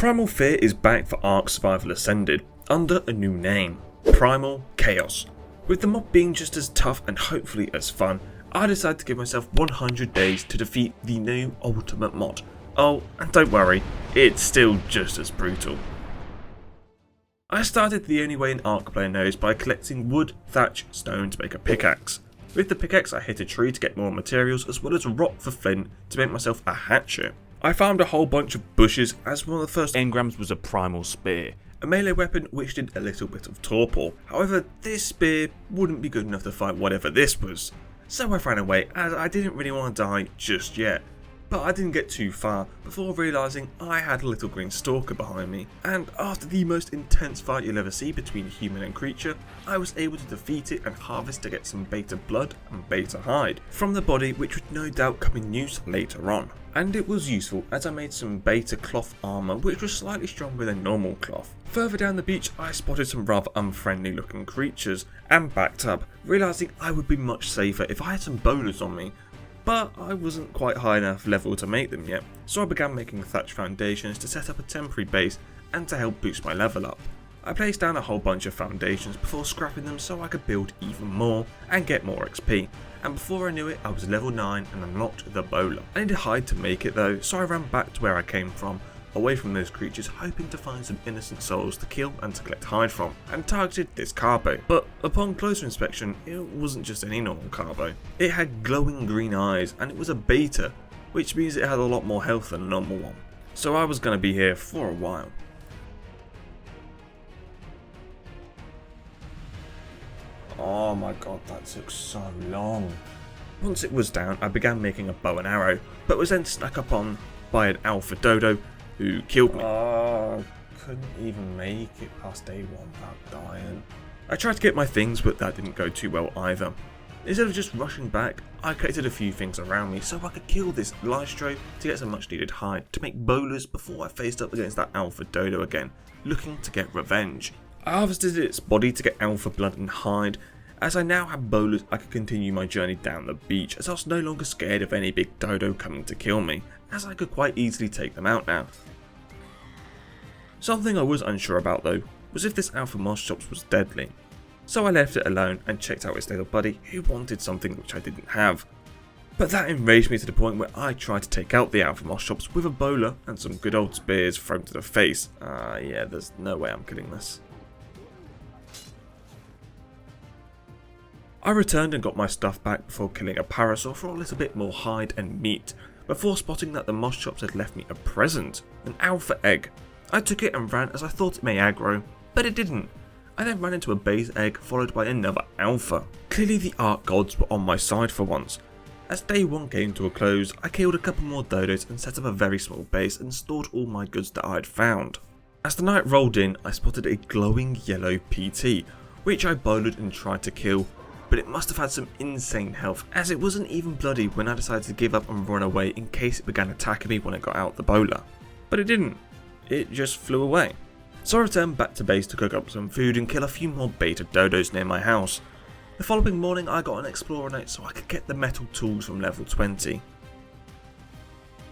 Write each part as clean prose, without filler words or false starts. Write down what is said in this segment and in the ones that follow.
Primal Fear is back for ARK Survival Ascended under a new name, Primal Chaos. With the mod being just as tough and hopefully as fun, I decided to give myself 100 days to defeat the new ultimate mod. Oh, and don't worry, it's still just as brutal. I started the only way an ARK player knows by collecting wood, thatch, stone to make a pickaxe. With the pickaxe I hit a tree to get more materials as well as rock for flint to make myself a hatchet. I found a whole bunch of bushes as one of the first engrams was a Primal Spear, a melee weapon which did a little bit of torpor. However, this spear wouldn't be good enough to fight whatever this was, so I ran away as I didn't really want to die just yet. But I didn't get too far before realising I had a little green stalker behind me, and after the most intense fight you'll ever see between human and creature, I was able to defeat it and harvest to get some beta blood and beta hide from the body, which would no doubt come in use later on. And it was useful as I made some beta cloth armour which was slightly stronger than normal cloth. Further down the beach I spotted some rather unfriendly looking creatures and backed up, realising I would be much safer if I had some boulders on me. But I wasn't quite high enough level to make them yet, so I began making thatch foundations to set up a temporary base and to help boost my level up. I placed down a whole bunch of foundations before scrapping them so I could build even more and get more XP, and before I knew it I was level 9 and unlocked the bowler. I needed hide to make it though, so I ran back to where I came from, away from those creatures, hoping to find some innocent souls to kill and to collect hide from, and targeted this carbo. But upon closer inspection, it wasn't just any normal carbo. It had glowing green eyes and it was a beta, which means it had a lot more health than a normal one. So I was going to be here for a while. Oh my god, that took so long. Once it was down, I began making a bow and arrow, but was then snuck up on by an alpha dodo who killed me. Couldn't even make it past day 1 without dying. I tried to get my things, but that didn't go too well either. Instead of just rushing back, I collected a few things around me so I could kill this Lystro to get some much needed hide to make bowlers before I faced up against that alpha dodo again, looking to get revenge. I harvested its body to get alpha blood and hide. As I now had bowlers, I could continue my journey down the beach as I was no longer scared of any big dodo coming to kill me, as I could quite easily take them out now. Something I was unsure about though, was if this alpha Moschops was deadly. So I left it alone and checked out its little buddy who wanted something which I didn't have. But that enraged me to the point where I tried to take out the alpha Moschops with a bowler and some good old spears thrown to the face. Yeah, there's no way I'm killing this. I returned and got my stuff back before killing a parasaur for a little bit more hide and meat, before spotting that the Moschops had left me a present, an alpha egg. I took it and ran as I thought it may aggro, but it didn't. I then ran into a base egg followed by another alpha. Clearly the ARK gods were on my side for once. As day 1 came to a close, I killed a couple more dodos and set up a very small base and stored all my goods that I had found. As the night rolled in, I spotted a glowing yellow PT, which I bowlered and tried to kill, but it must have had some insane health as it wasn't even bloody when I decided to give up and run away in case it began attacking me when I got out the bowler. But it didn't, it just flew away. So I returned back to base to cook up some food and kill a few more beta dodos near my house. The following morning I got an explorer night so I could get the metal tools from level 20.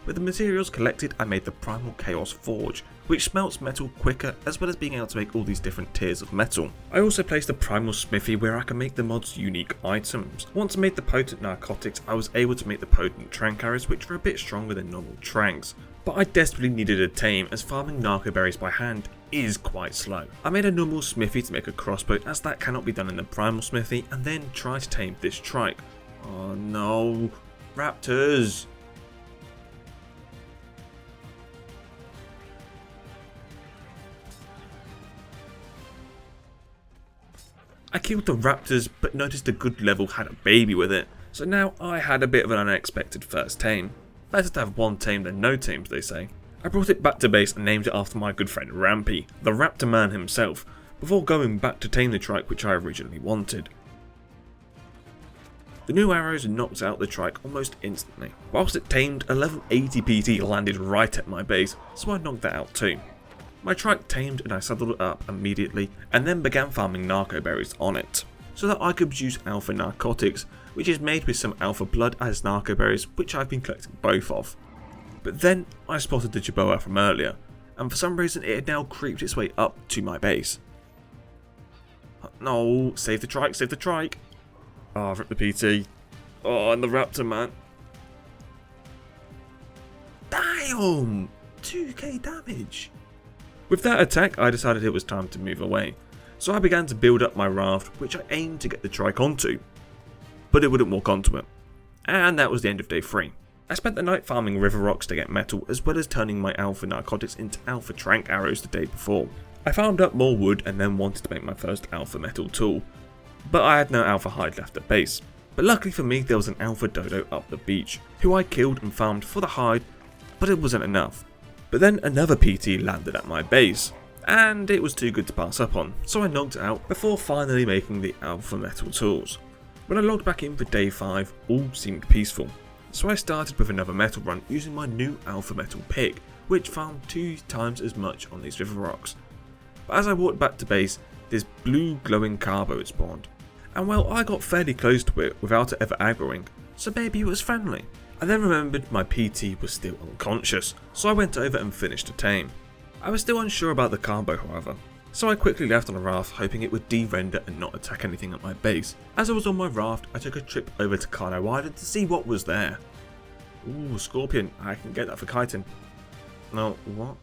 With the materials collected I made the Primal Chaos Forge, which smelts metal quicker as well as being able to make all these different tiers of metal. I also placed a Primal Smithy where I can make the mod's unique items. Once I made the potent narcotics I was able to make the potent trank arrows which were a bit stronger than normal tranks. But I desperately needed a tame as farming narco berries by hand is quite slow. I made a normal smithy to make a crossbow as that cannot be done in the Primal Smithy and then tried to tame this trike. Oh no, raptors! I killed the raptors but noticed a good level had a baby with it, so now I had a bit of an unexpected first tame. Better to have one tame than no tames, they say. I brought it back to base and named it after my good friend Rampy, the raptor man himself, before going back to tame the trike which I originally wanted. The new arrows knocked out the trike almost instantly. Whilst it tamed, a level 80 PT landed right at my base, so I knocked that out too. My trike tamed and I saddled it up immediately and then began farming narco berries on it, so that I could produce alpha narcotics, which is made with some alpha blood as narco berries which I've been collecting both of. But then I spotted the Jerboa from earlier, and for some reason it had now creeped its way up to my base. No, save the trike, save the trike. Oh, rip the PT. Oh, and the raptor, man. Damn! 2k damage. With that attack, I decided it was time to move away. So I began to build up my raft, which I aimed to get the trike onto. But it wouldn't walk onto it. And that was the end of day 3. I spent the night farming river rocks to get metal, as well as turning my alpha narcotics into alpha trank arrows the day before. I farmed up more wood and then wanted to make my first alpha metal tool, but I had no alpha hide left at base. But luckily for me, there was an alpha dodo up the beach, who I killed and farmed for the hide, but it wasn't enough. But then another PT landed at my base, and it was too good to pass up on, so I knocked it out before finally making the alpha metal tools. When I logged back in for day 5, all seemed peaceful, so I started with another metal run using my new alpha metal pick, which farmed 2 times as much on these river rocks. But as I walked back to base, this blue glowing carbo had spawned, and well, I got fairly close to it without it ever aggroing, so maybe it was friendly. I then remembered my PT was still unconscious, so I went over and finished the tame. I was still unsure about the carbo however, so I quickly left on a raft hoping it would de-render and not attack anything at my base. As I was on my raft, I took a trip over to Cuddle Island to see what was there. Ooh, scorpion, I can get that for kiting. No, what?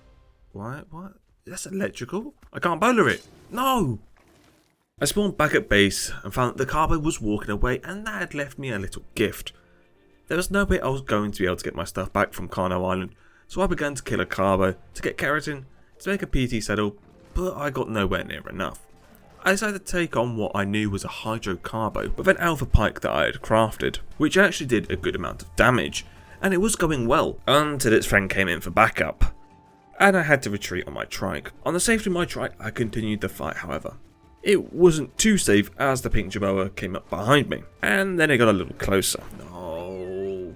What? That's electrical? I can't bowler it! No! I spawned back at base and found that the carbo was walking away and that had left me a little gift. There was no way I was going to be able to get my stuff back from Cuddle Island, so I began to kill a carbo to get keratin to make a PT saddle, but I got nowhere near enough. I decided to take on what I knew was a hydro carbo with an alpha pike that I had crafted, which actually did a good amount of damage, and it was going well until its friend came in for backup. And I had to retreat on my trike. On the safety of my trike, I continued the fight however. It wasn't too safe as the pink Jerboa came up behind me, and then it got a little closer. No.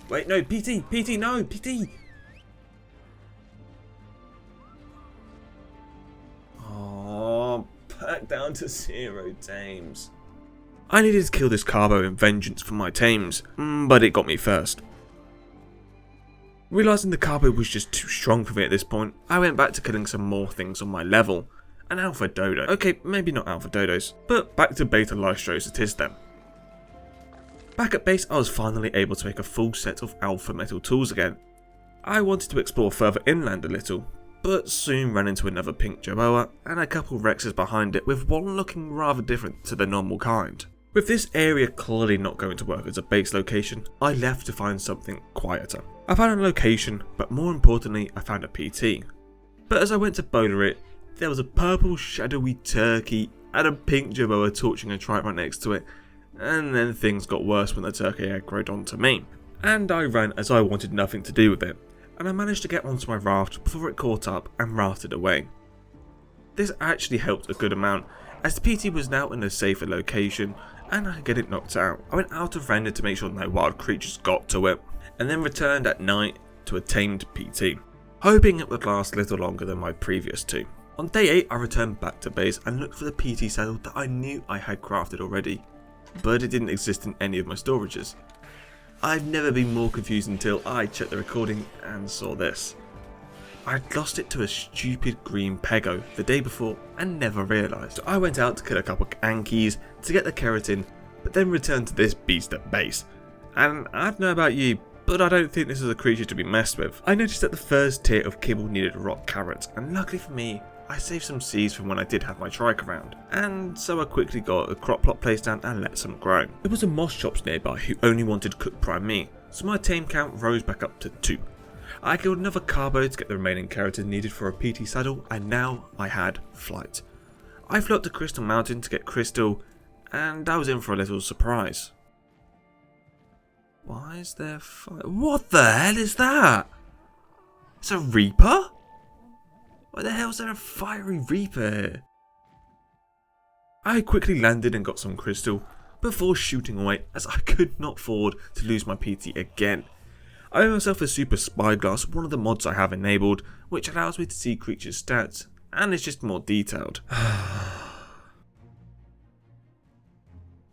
Wait, no, PT, no, PT! Oh, back down to 0 tames. I needed to kill this carbo in vengeance for my tames, but it got me first. Realising the carbo was just too strong for me at this point, I went back to killing some more things on my level. An alpha dodo. Okay, maybe not alpha dodos, but back to beta lystros it is then. Back at base, I was finally able to make a full set of alpha metal tools again. I wanted to explore further inland a little, but soon ran into another pink Jerboa and a couple Rexes behind it, with one looking rather different to the normal kind. With this area clearly not going to work as a base location, I left to find something quieter. I found a location, but more importantly I found a PT. But as I went to bowler it, there was a purple shadowy turkey and a pink Jerboa torching a trike right next to it, and then things got worse when the turkey aggroed onto me. And I ran as I wanted nothing to do with it, and I managed to get onto my raft before it caught up and rafted away. This actually helped a good amount, as the PT was now in a safer location and I could get it knocked out. I went out of render to make sure no wild creatures got to it, and then returned at night to a tamed PT, hoping it would last a little longer than my previous 2. On day 8 I returned back to base and looked for the PT saddle that I knew I had crafted already, but it didn't exist in any of my storages. I've never been more confused until I checked the recording and saw this. I'd lost it to a stupid green pego the day before and never realised. So I went out to kill a couple of Ankies to get the keratin, but then returned to this beast at base. And I don't know about you, but I don't think this is a creature to be messed with. I noticed that the first tier of kibble needed rock carrots, and luckily for me, I saved some seeds from when I did have my trike around, and so I quickly got a crop plot placed down and let some grow. There was a moss shops nearby who only wanted cooked prime meat, so my tame count rose back up to 2. I killed another carbo to get the remaining keratin needed for a PT saddle, and now I had flight. I flew up to Crystal Mountain to get crystal, and I was in for a little surprise. Why is there fire? What the hell is that? It's a reaper? Why the hell is there a fiery reaper here? I quickly landed and got some crystal before shooting away, as I could not afford to lose my PT again. I owe myself a super Spyglass, one of the mods I have enabled, which allows me to see creatures' stats, and it's just more detailed. I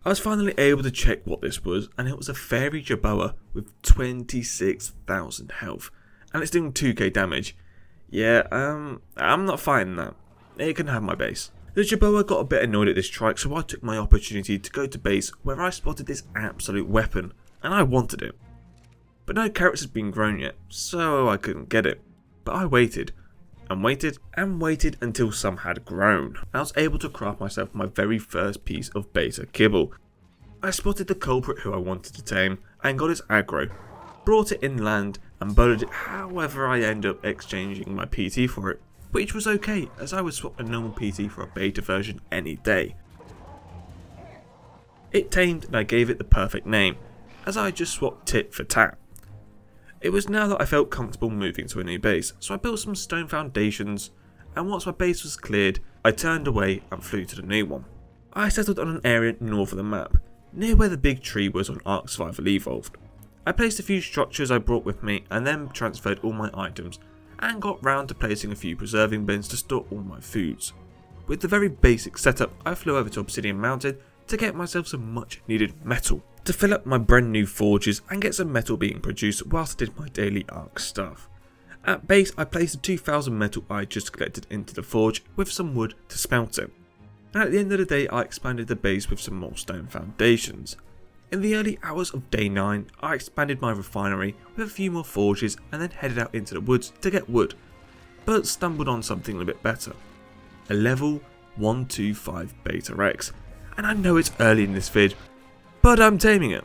was finally able to check what this was, and it was a fairy Jerboa with 26,000 health, and it's doing 2k damage. Yeah, I'm not fighting that. It can have my base. The Jerboa got a bit annoyed at this trike, so I took my opportunity to go to base where I spotted this absolute weapon, and I wanted it. But no carrots had been grown yet, so I couldn't get it. But I waited, and waited, and waited until some had grown. I was able to craft myself my very first piece of beta kibble. I spotted the culprit who I wanted to tame, and got its aggro, brought it inland, and bullied it. However, I ended up exchanging my PT for it, which was okay, as I would swap a normal PT for a beta version any day. It tamed, and I gave it the perfect name, as I just swapped tit for tat. It was now that I felt comfortable moving to a new base, so I built some stone foundations, and once my base was cleared, I turned away and flew to the new one. I settled on an area north of the map, near where the big tree was on ARK Survival Evolved. I placed a few structures I brought with me and then transferred all my items, and got round to placing a few preserving bins to store all my foods. With the very basic setup, I flew over to Obsidian Mountain to get myself some much needed metal, to fill up my brand new forges and get some metal being produced whilst I did my daily ARK stuff. At base, I placed the 2000 metal I just collected into the forge with some wood to smelt it. And at the end of the day, I expanded the base with some more stone foundations. In the early hours of day 9, I expanded my refinery with a few more forges and then headed out into the woods to get wood, but stumbled on something a bit better. A level 125 Beta Rex, and I know it's early in this vid, but I'm taming it.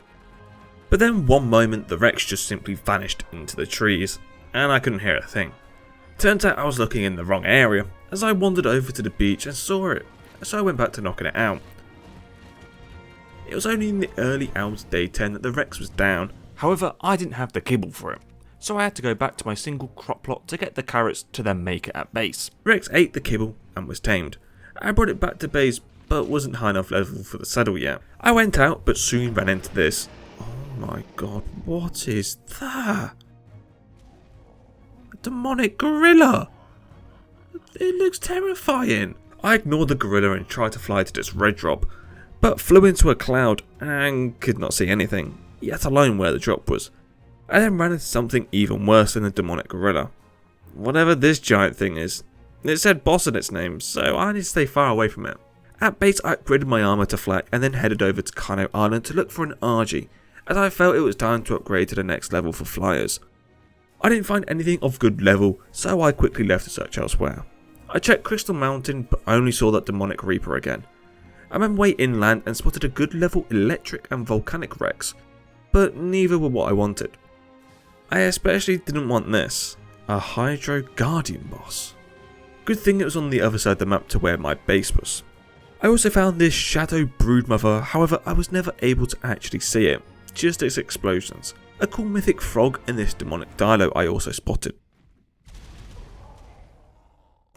But then one moment the Rex just simply vanished into the trees, and I couldn't hear a thing. Turns out I was looking in the wrong area, as I wandered over to the beach and saw it, so I went back to knocking it out. It was only in the early hours of day 10 that the Rex was down, however I didn't have the kibble for it, so I had to go back to my single crop plot to get the carrots to then make it at base. Rex ate the kibble and was tamed. I brought it back to base, but wasn't high enough level for the saddle yet. I went out but soon ran into this. Oh my god, what is that? A demonic gorilla! It looks terrifying. I ignored the gorilla and tried to fly to this red drop, but flew into a cloud and could not see anything, yet alone where the drop was. I then ran into something even worse than the demonic gorilla. Whatever this giant thing is, it said boss in its name, so I need to stay far away from it. At base I upgraded my armour to flak and then headed over to Kano Island to look for an RG, as I felt it was time to upgrade to the next level for flyers. I didn't find anything of good level, so I quickly left to search elsewhere. I checked Crystal Mountain but only saw that demonic reaper again. I ran way inland and spotted a good level electric and volcanic Rex, but neither were what I wanted. I especially didn't want this, a Hydro Guardian boss. Good thing it was on the other side of the map to where my base was. I also found this Shadow Broodmother, however I was never able to actually see it, just its explosions. A cool mythic frog and this demonic Dino I also spotted.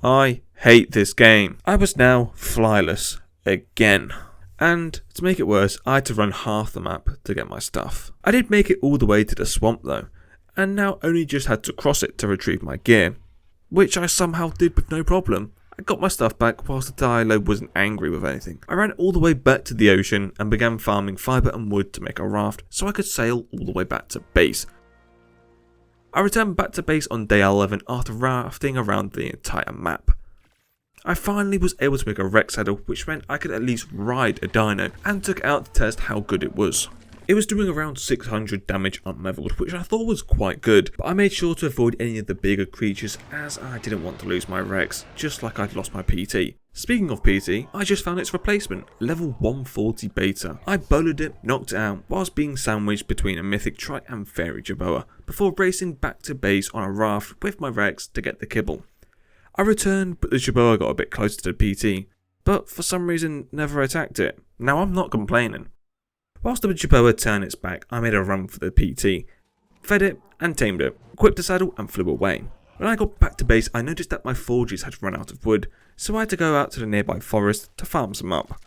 I hate this game. I was now flyless. Again. And to make it worse, I had to run half the map to get my stuff. I did make it all the way to the swamp though, and now only just had to cross it to retrieve my gear, which I somehow did with no problem. I got my stuff back whilst the Dilo wasn't angry with anything. I ran all the way back to the ocean and began farming fibre and wood to make a raft so I could sail all the way back to base. I returned back to base on day 11 after rafting around the entire map. I finally was able to make a Rex saddle, which meant I could at least ride a Dino, and took it out to test how good it was. It was doing around 600 damage unleveled, which I thought was quite good, but I made sure to avoid any of the bigger creatures as I didn't want to lose my Rex, just like I'd lost my PT. Speaking of PT, I just found its replacement, level 140 beta. I bullied it, knocked it out, whilst being sandwiched between a mythic trike and fairy Jerboa, before racing back to base on a raft with my Rex to get the kibble. I returned, but the Jerboa got a bit closer to the PT, but for some reason never attacked it. Now I'm not complaining. Whilst the Jerboa turned its back, I made a run for the PT, fed it and tamed it, equipped the saddle and flew away. When I got back to base, I noticed that my forges had run out of wood, so I had to go out to the nearby forest to farm some up.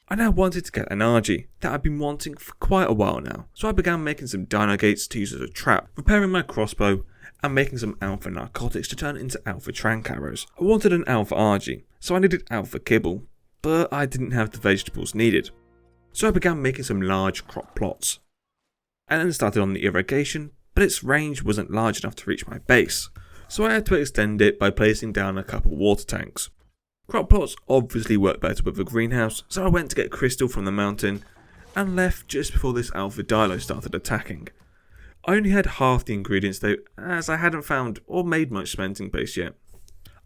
I now wanted to get an RG that I'd been wanting for quite a while now, so I began making some dino gates to use as a trap, repairing my crossbow, and making some alpha narcotics to turn into alpha trank arrows. I wanted an alpha RG, so I needed alpha kibble, but I didn't have the vegetables needed. So I began making some large crop plots, and then started on the irrigation, but its range wasn't large enough to reach my base, so I had to extend it by placing down a couple water tanks. Crop plots obviously work better with a greenhouse, so I went to get crystal from the mountain and left just before this alpha dilo started attacking. I only had half the ingredients though, as I hadn't found or made much cementing paste yet.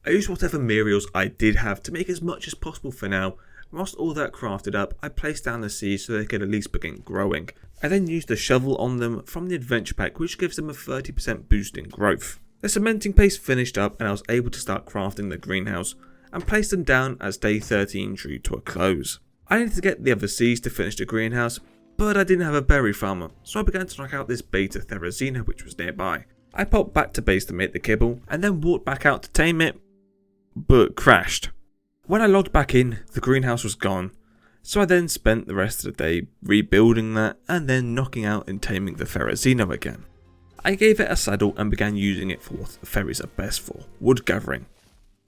I used whatever materials I did have to make as much as possible for now. Whilst all that crafted up, I placed down the seeds so they could at least begin growing. I then used a shovel on them from the adventure pack, which gives them a 30% boost in growth. The cementing paste finished up and I was able to start crafting the greenhouse and place them down as day 13 drew to a close. I needed to get the other seeds to finish the greenhouse, but I didn't have a berry farmer, so I began to knock out this beta Therizina which was nearby. I popped back to base to make the kibble and then walked back out to tame it, but crashed. When I logged back in, the greenhouse was gone, so I then spent the rest of the day rebuilding that and then knocking out and taming the Therizina again. I gave it a saddle and began using it for what the fairies are best for, wood gathering.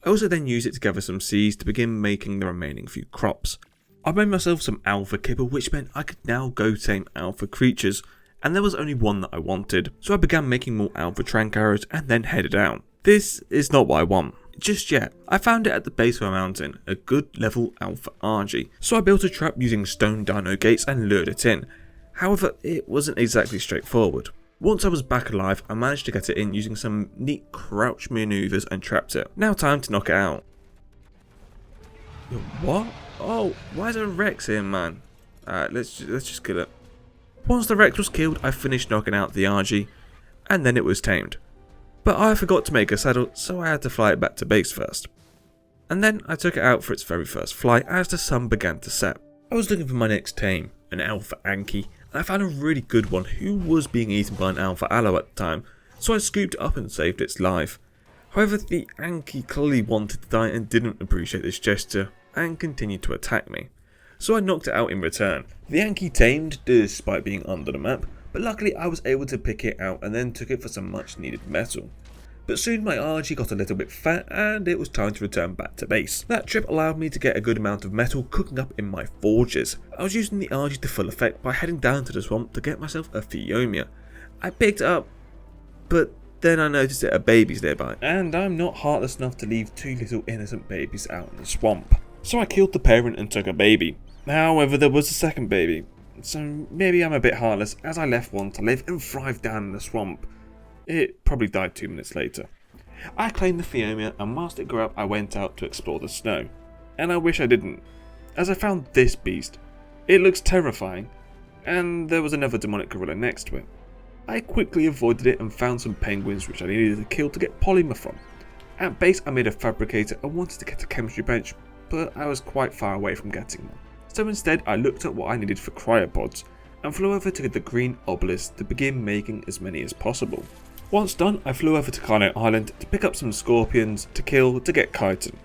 I also then used it to gather some seeds to begin making the remaining few crops. I made myself some alpha kibble, which meant I could now go tame alpha creatures, and there was only one that I wanted, so I began making more alpha trank arrows and then headed out. This is not what I want just yet. I found it at the base of a mountain, a good level alpha RG, so I built a trap using stone dino gates and lured it in. However, it wasn't exactly straightforward. Once I was back alive, I managed to get it in using some neat crouch maneuvers and trapped it. Now time to knock it out. Yo, what? Oh, why is there a Rex here, man? Alright, let's just kill it. Once the Rex was killed, I finished knocking out the RG, and then it was tamed. But I forgot to make a saddle, so I had to fly it back to base first. And then I took it out for its very first flight as the sun began to set. I was looking for my next tame, an alpha Anki, and I found a really good one who was being eaten by an alpha aloe at the time, so I scooped it up and saved its life. However, the Anki clearly wanted to die and didn't appreciate this gesture, and continued to attack me. So I knocked it out in return. The Anki tamed despite being under the map, but luckily I was able to pick it out and then took it for some much needed metal. But soon my RG got a little bit fat and it was time to return back to base. That trip allowed me to get a good amount of metal cooking up in my forges. I was using the RG to full effect by heading down to the swamp to get myself a Phiomia. I picked it up, but then I noticed there are babies nearby, and I'm not heartless enough to leave two little innocent babies out in the swamp. So I killed the parent and took a baby. However, there was a second baby. So maybe I'm a bit heartless as I left one to live and thrive down in the swamp. It probably died 2 minutes later. I claimed the Phiomia and whilst it grew up I went out to explore the snow. And I wish I didn't, as I found this beast. It looks terrifying, and there was another demonic gorilla next to it. I quickly avoided it and found some penguins which I needed to kill to get polymer from. At base I made a fabricator and wanted to get a chemistry bench, but I was quite far away from getting one. So instead I looked at what I needed for cryopods and flew over to the green obelisk to begin making as many as possible. Once done, I flew over to Carno Island to pick up some scorpions to kill to get chitin.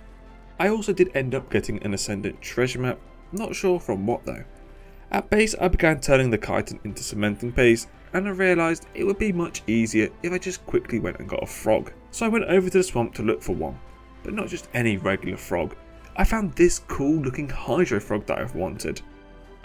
I also did end up getting an Ascendant treasure map, not sure from what though. At base I began turning the chitin into cementing paste and I realised it would be much easier if I just quickly went and got a frog. So I went over to the swamp to look for one, but not just any regular frog. I found this cool looking hydro frog that I've wanted.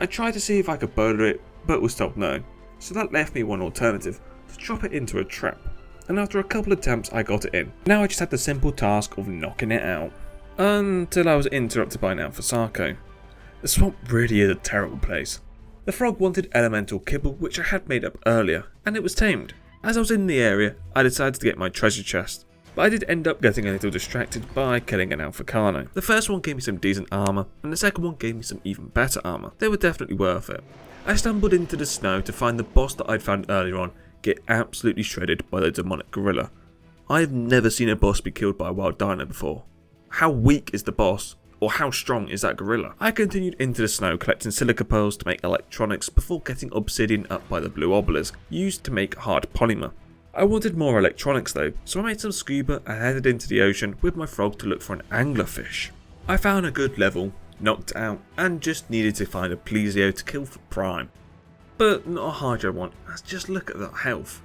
I tried to see if I could boulder it, but was told no, so that left me one alternative, to drop it into a trap, and after a couple of attempts I got it in. Now I just had the simple task of knocking it out, until I was interrupted by an Alpha Sarco. The swamp really is a terrible place. The frog wanted elemental kibble which I had made up earlier, and it was tamed. As I was in the area, I decided to get my treasure chest. But I did end up getting a little distracted by killing an Alpha Carno. The first one gave me some decent armour, and the second one gave me some even better armour. They were definitely worth it. I stumbled into the snow to find the boss that I'd found earlier on get absolutely shredded by the demonic gorilla. I've never seen a boss be killed by a wild dino before. How weak is the boss? Or how strong is that gorilla? I continued into the snow collecting silica pearls to make electronics before getting obsidian up by the blue obelisk, used to make hard polymer. I wanted more electronics though, so I made some scuba and headed into the ocean with my frog to look for an anglerfish. I found a good level, knocked out, and just needed to find a plesio to kill for prime. But not a hydro one, as just look at that health.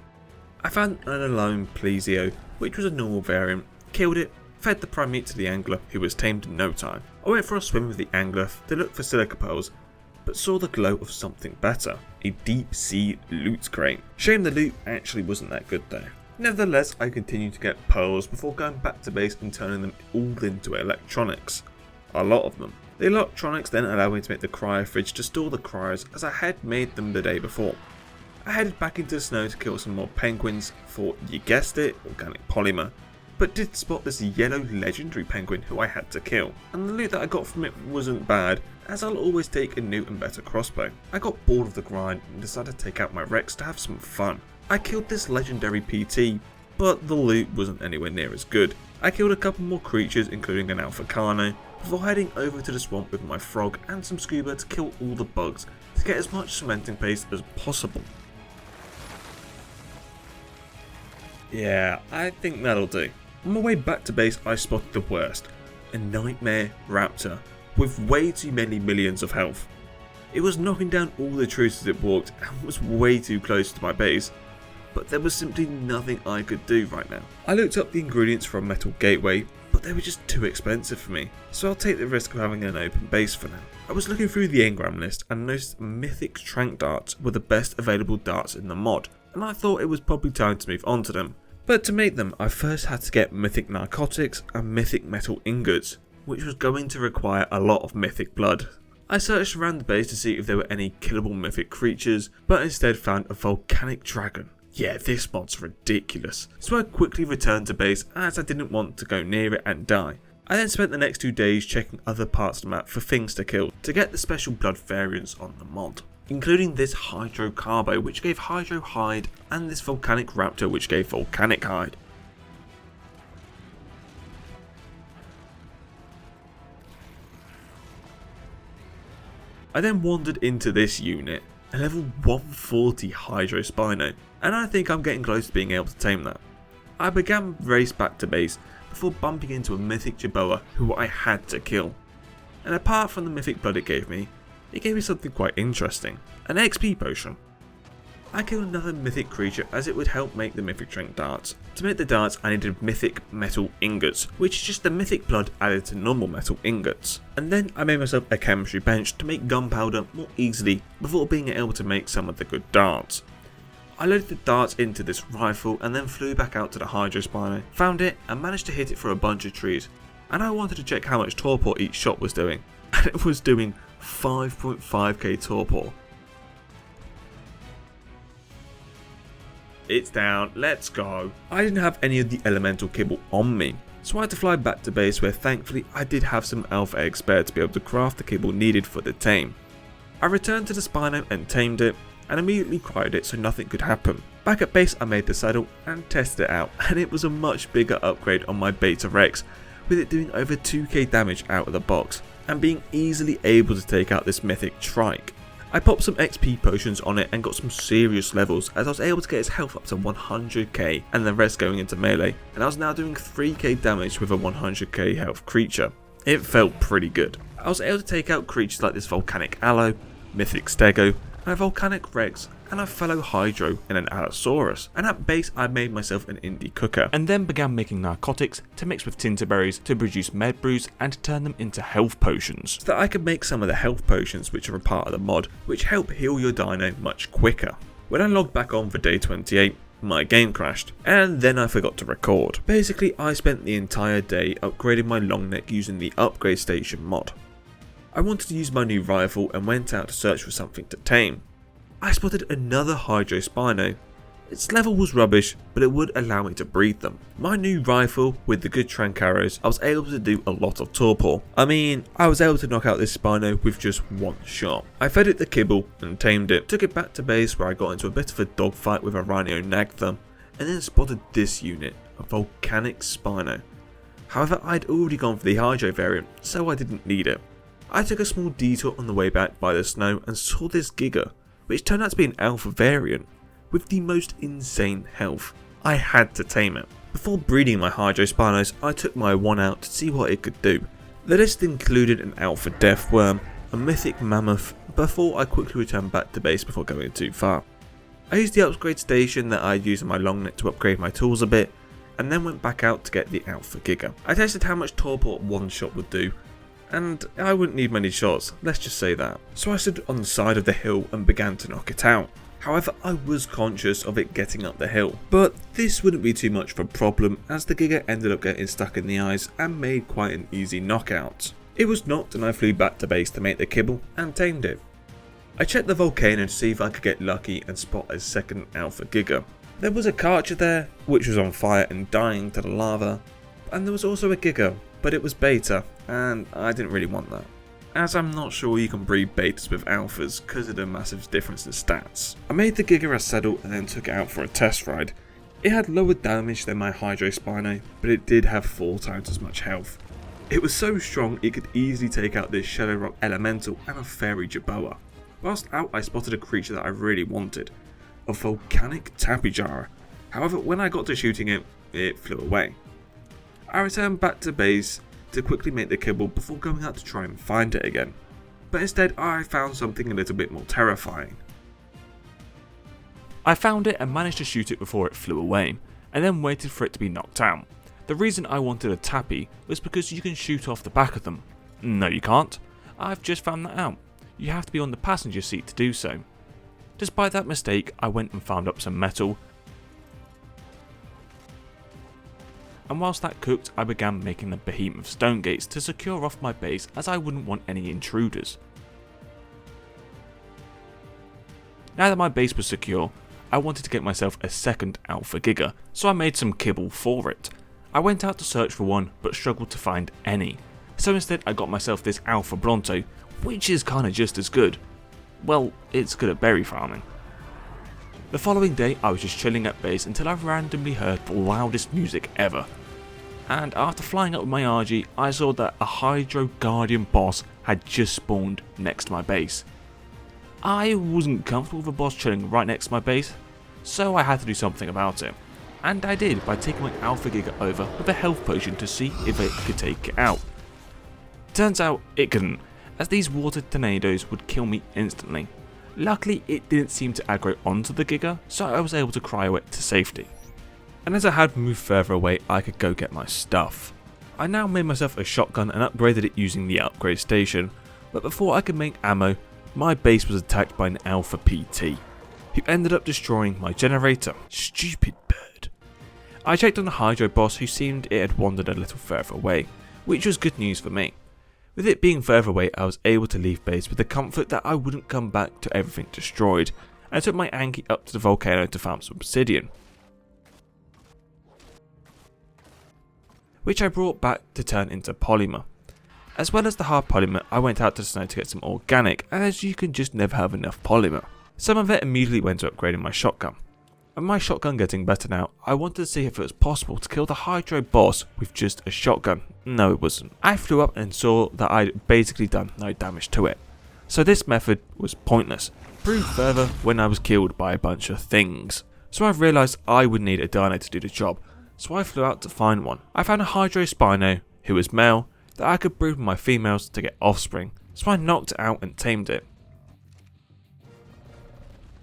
I found an alone plesio, which was a normal variant, killed it, fed the prime meat to the angler who was tamed in no time. I went for a swim with the angler to look for silica pearls, but saw the glow of something better, a deep sea loot crate. Shame the loot actually wasn't that good though. Nevertheless, I continued to get pearls before going back to base and turning them all into electronics. A lot of them. The electronics then allowed me to make the cryo fridge to store the cryos as I had made them the day before. I headed back into the snow to kill some more penguins for, you guessed it, organic polymer, but did spot this yellow legendary penguin who I had to kill, and the loot that I got from it wasn't bad, as I'll always take a new and better crossbow. I got bored of the grind and decided to take out my Rex to have some fun. I killed this legendary PT, but the loot wasn't anywhere near as good. I killed a couple more creatures including an Alpha Carno, before heading over to the swamp with my frog and some scuba to kill all the bugs to get as much cementing paste as possible. Yeah, I think that'll do. On my way back to base I spotted the worst, a nightmare raptor with way too many millions of health. It was knocking down all the trees as it walked and was way too close to my base, but there was simply nothing I could do right now. I looked up the ingredients for a metal gateway, but they were just too expensive for me, so I'll take the risk of having an open base for now. I was looking through the engram list and noticed mythic trank darts were the best available darts in the mod, and I thought it was probably time to move on to them. But to make them, I first had to get mythic narcotics and mythic metal ingots, which was going to require a lot of mythic blood. I searched around the base to see if there were any killable mythic creatures, but instead found a volcanic dragon. Yeah, this mod's ridiculous. So I quickly returned to base as I didn't want to go near it and die. I then spent the next 2 days checking other parts of the map for things to kill to get the special blood variants on the mod, including this Hydro Carbo which gave Hydro Hide and this Volcanic Raptor which gave Volcanic Hide. I then wandered into this unit, a level 140 Hydro Spino, and I think I'm getting close to being able to tame that. I began race back to base before bumping into a mythic Jerboa who I had to kill. And apart from the mythic blood it gave me something quite interesting, an XP potion. I killed another mythic creature as it would help make the mythic trank darts. To make the darts I needed mythic metal ingots, which is just the mythic blood added to normal metal ingots. And then I made myself a chemistry bench to make gunpowder more easily before being able to make some of the good darts. I loaded the darts into this rifle and then flew back out to the Hydro Spino, found it and managed to hit it through a bunch of trees, and I wanted to check how much torpor each shot was doing, and it was doing 5.5k torpor. It's down, let's go. I didn't have any of the elemental kibble on me, so I had to fly back to base where thankfully I did have some alpha eggs spare to be able to craft the kibble needed for the tame. I returned to the Spino and tamed it, and immediately cryoed it so nothing could happen. Back at base I made the saddle and tested it out, and it was a much bigger upgrade on my Beta Rex, with it doing over 2k damage out of the box, and being easily able to take out this mythic trike. I popped some XP potions on it and got some serious levels as I was able to get its health up to 100k and the rest going into melee, and I was now doing 3k damage with a 100k health creature. It felt pretty good. I was able to take out creatures like this Volcanic Aloe, Mythic Stego, and a Volcanic Rex, and a fellow Hydro and an Allosaurus, and at base I made myself an indie cooker, and then began making narcotics to mix with tinterberries to produce med brews and to turn them into health potions, so that I could make some of the health potions which are a part of the mod, which help heal your dino much quicker. When I logged back on for day 28, my game crashed, and then I forgot to record. Basically I spent the entire day upgrading my long neck using the upgrade station mod. I wanted to use my new rifle and went out to search for something to tame. I spotted another Hydro Spino. Its level was rubbish, but it would allow me to breed them. My new rifle, with the good trank arrows, I was able to do a lot of torpor. I was able to knock out this Spino with just one shot. I fed it the kibble and tamed it, took it back to base where I got into a bit of a dogfight with a Rhino Nagtham, and then spotted this unit, a Volcanic Spino. However, I'd already gone for the Hydro variant, so I didn't need it. I took a small detour on the way back by the snow and saw this Giga, which turned out to be an alpha variant, with the most insane health. I had to tame it. Before breeding my Hydro Spinos, I took my one out to see what it could do. The list included an alpha Deathworm, a mythic Mammoth, before I quickly returned back to base before going too far. I used the upgrade station that I used on my long neck to upgrade my tools a bit, and then went back out to get the alpha Giga. I tested how much torpor one shot would do, and I wouldn't need many shots, let's just say that. So I stood on the side of the hill and began to knock it out. However, I was conscious of it getting up the hill, but this wouldn't be too much of a problem as the Giga ended up getting stuck in the ice and made quite an easy knockout. It was knocked and I flew back to base to make the kibble and tamed it. I checked the volcano to see if I could get lucky and spot a second alpha Giga. There was a Karcher there, which was on fire and dying to the lava, and there was also a Giga, but it was beta, and I didn't really want that, as I'm not sure you can breed betas with alphas because of the massive difference in stats. I made the Giga a saddle and then took it out for a test ride. It had lower damage than my Hydro Spino, but it did have 4 times as much health. It was so strong it could easily take out this Shadow Rock Elemental and a Fairy Jerboa. Whilst out I spotted a creature that I really wanted, a volcanic Tapijara. However, when I got to shooting it, it flew away. I returned back to base to quickly make the kibble before going out to try and find it again, but instead I found something a little bit more terrifying. I found it and managed to shoot it before it flew away, and then waited for it to be knocked out. The reason I wanted a tappy was because you can shoot off the back of them. No you can't, I've just found that out. You have to be on the passenger seat to do so. Despite that mistake, I went and found up some metal, and whilst that cooked, I began making the behemoth stone gates to secure off my base as I wouldn't want any intruders. Now that my base was secure, I wanted to get myself a second alpha Giga, so I made some kibble for it. I went out to search for one, but struggled to find any. So instead I got myself this alpha Bronto, which is kinda just as good. Well, it's good at berry farming. The following day I was just chilling at base until I randomly heard the loudest music ever. And after flying up with my RG, I saw that a Hydro Guardian boss had just spawned next to my base. I wasn't comfortable with a boss chilling right next to my base, so I had to do something about it. And I did by taking my Alpha Giga over with a health potion to see if it could take it out. Turns out it couldn't, as these water tornadoes would kill me instantly. Luckily it didn't seem to aggro onto the Giga, so I was able to cryo it to safety. And as I had moved further away, I could go get my stuff. I now made myself a shotgun and upgraded it using the upgrade station, but before I could make ammo, my base was attacked by an Alpha PT, who ended up destroying my generator. Stupid bird. I checked on the Hydro boss, who seemed it had wandered a little further away, which was good news for me. With it being further away, I was able to leave base with the comfort that I wouldn't come back to everything destroyed, and I took my Anki up to the volcano to farm some obsidian, which I brought back to turn into polymer. As well as the hard polymer, I went out to the snow to get some organic, as you can just never have enough polymer. Some of it immediately went to upgrading my shotgun. With my shotgun getting better now, I wanted to see if it was possible to kill the Hydro boss with just a shotgun. No it wasn't. I flew up and saw that I'd basically done no damage to it. So this method was pointless, proved further when I was killed by a bunch of things. So I realised I would need a Dino to do the job, so I flew out to find one. I found a Hydro Spino, who was male, that I could breed with my females to get offspring, so I knocked it out and tamed it.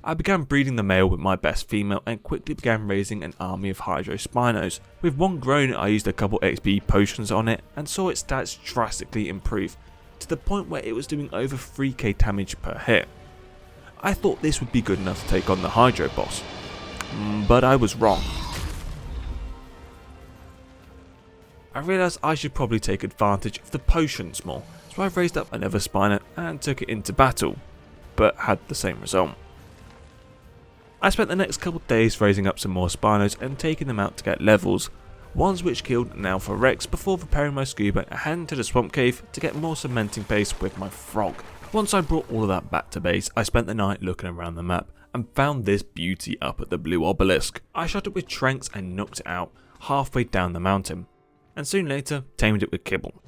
I began breeding the male with my best female and quickly began raising an army of Hydro Spinos. With one grown, I used a couple XP potions on it and saw its stats drastically improve, to the point where it was doing over 3k damage per hit. I thought this would be good enough to take on the Hydro boss, but I was wrong. I realised I should probably take advantage of the potions more, so I raised up another Spino and took it into battle, but had the same result. I spent the next couple of days raising up some more Spinos and taking them out to get levels, ones which killed an Alpha Rex before repairing my scuba and heading to the swamp cave to get more cementing paste with my frog. Once I brought all of that back to base, I spent the night looking around the map and found this beauty up at the blue obelisk. I shot it with Tranks and knocked it out halfway down the mountain, and soon later tamed it with kibble.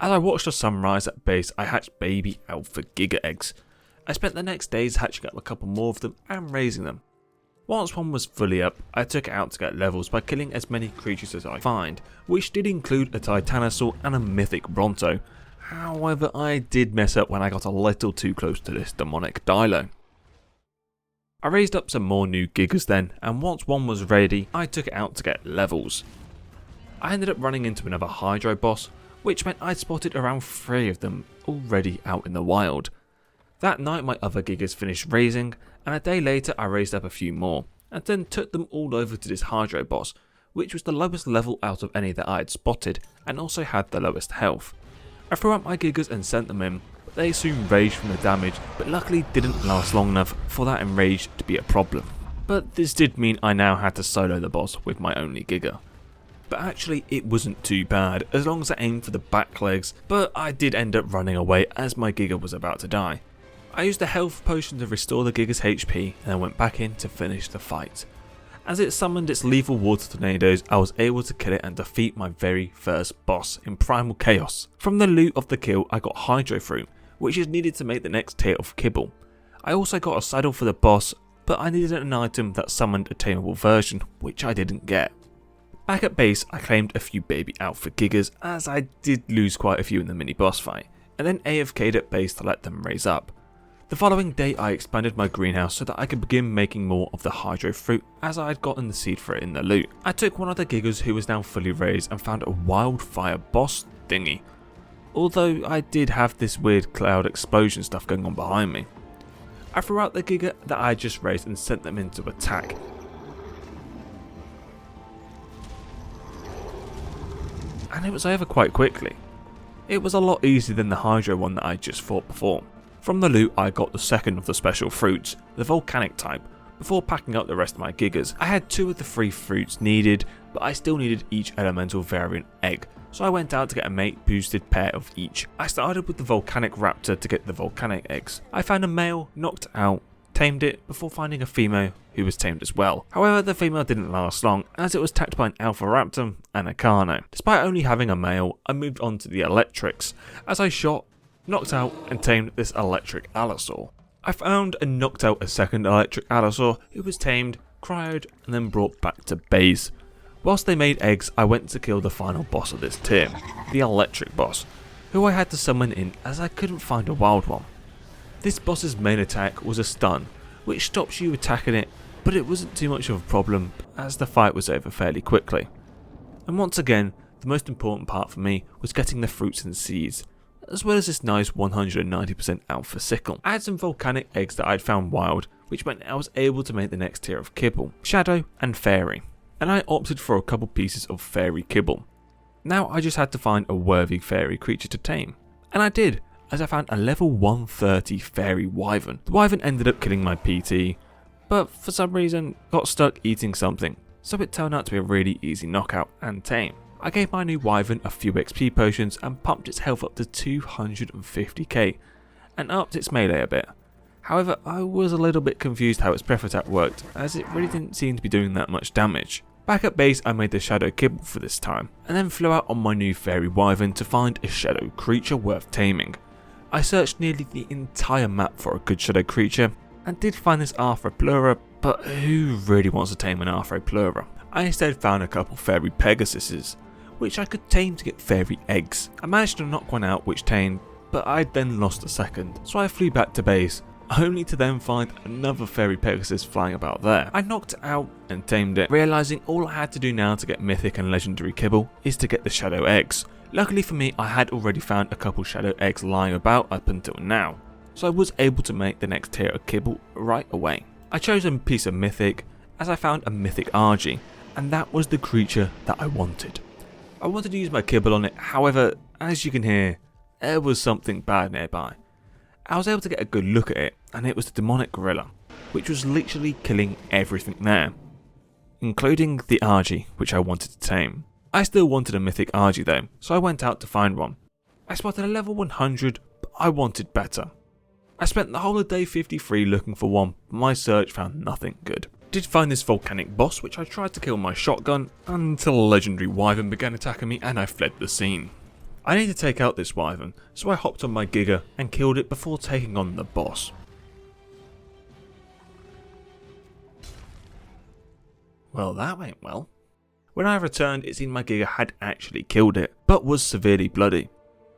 As I watched the sunrise at base, I hatched baby Alpha Giga eggs. I spent the next days hatching up a couple more of them and raising them. Once one was fully up, I took it out to get levels by killing as many creatures as I find, which did include a Titanosaur and a mythic Bronto. However, I did mess up when I got a little too close to this demonic Dilo. I raised up some more new Gigas then, and once one was ready, I took it out to get levels. I ended up running into another Hydro boss, which meant I'd spotted around 3 of them already out in the wild. That night my other gigas finished raising, and a day later I raised up a few more, and then took them all over to this Hydro boss, which was the lowest level out of any that I had spotted, and also had the lowest health. I threw out my gigas and sent them in, but they soon raged from the damage, but luckily didn't last long enough for that enrage to be a problem. But this did mean I now had to solo the boss with my only giga. But actually it wasn't too bad, as long as I aimed for the back legs, but I did end up running away as my giga was about to die. I used a health potion to restore the giga's HP and then went back in to finish the fight. As it summoned its lethal water tornadoes, I was able to kill it and defeat my very first boss in Primal Chaos. From the loot of the kill I got Hydro Fruit, which is needed to make the next tier of kibble. I also got a saddle for the boss, but I needed an item that summoned a tameable version, which I didn't get. Back at base I claimed a few baby alpha gigas, as I did lose quite a few in the mini boss fight, and then AFK'd at base to let them raise up. The following day I expanded my greenhouse so that I could begin making more of the Hydro Fruit, as I had gotten the seed for it in the loot. I took one of the gigas who was now fully raised and found a wildfire boss thingy, although I did have this weird cloud explosion stuff going on behind me. I threw out the giga that I had just raised and sent them in to attack. And it was over quite quickly. It was a lot easier than the Hydro one that I just fought before. From the loot I got the second of the special fruits, the volcanic type, before packing up the rest of my gigas. I had 2 of the 3 fruits needed, but I still needed each elemental variant egg, so I went out to get a mate boosted pair of each. I started with the volcanic raptor to get the volcanic eggs. I found a male, knocked out, tamed it before finding a female who was tamed as well. However, the female didn't last long, as it was attacked by an alpha raptor and a carno. Despite only having a male, I moved on to the electrics, as I shot, knocked out and tamed this electric allosaur. I found and knocked out a second electric allosaur who was tamed, cryoed and then brought back to base. Whilst they made eggs, I went to kill the final boss of this tier, the electric boss, who I had to summon in as I couldn't find a wild one. This boss's main attack was a stun, which stops you attacking it, but it wasn't too much of a problem as the fight was over fairly quickly. And once again, the most important part for me was getting the fruits and seeds, as well as this nice 190% alpha sickle. I had some volcanic eggs that I had found wild, which meant I was able to make the next tier of kibble, shadow and fairy, and I opted for a couple pieces of fairy kibble. Now I just had to find a worthy fairy creature to tame, and I did, as I found a level 130 fairy wyvern. The wyvern ended up killing my PT, but for some reason got stuck eating something, so it turned out to be a really easy knockout and tame. I gave my new wyvern a few XP potions and pumped its health up to 250k and upped its melee a bit. However, I was a little bit confused how its breath attack worked, as it really didn't seem to be doing that much damage. Back at base I made the shadow kibble for this time, and then flew out on my new fairy wyvern to find a shadow creature worth taming. I searched nearly the entire map for a good shadow creature, and did find this Arthroplura, but who really wants to tame an Arthroplura? I instead found a couple fairy Pegasuses, which I could tame to get fairy eggs. I managed to knock one out which tamed, but I then lost a second, so I flew back to base, only to then find another fairy Pegasus flying about there. I knocked it out and tamed it, realising all I had to do now to get mythic and legendary kibble is to get the shadow eggs. Luckily for me, I had already found a couple shadow eggs lying about up until now, so I was able to make the next tier of kibble right away. I chose a piece of mythic, as I found a mythic Argy, and that was the creature that I wanted. I wanted to use my kibble on it, however, as you can hear, there was something bad nearby. I was able to get a good look at it, and it was the demonic gorilla, which was literally killing everything there, including the Argy, which I wanted to tame. I still wanted a mythic Argy though, so I went out to find one. I spotted a level 100, but I wanted better. I spent the whole of day 53 looking for one, but my search found nothing good. Did find this volcanic boss, which I tried to kill with my shotgun, until a legendary wyvern began attacking me and I fled the scene. I need to take out this wyvern, so I hopped on my giga and killed it before taking on the boss. Well, that went well. When I returned, it seemed my giga had actually killed it, but was severely bloody.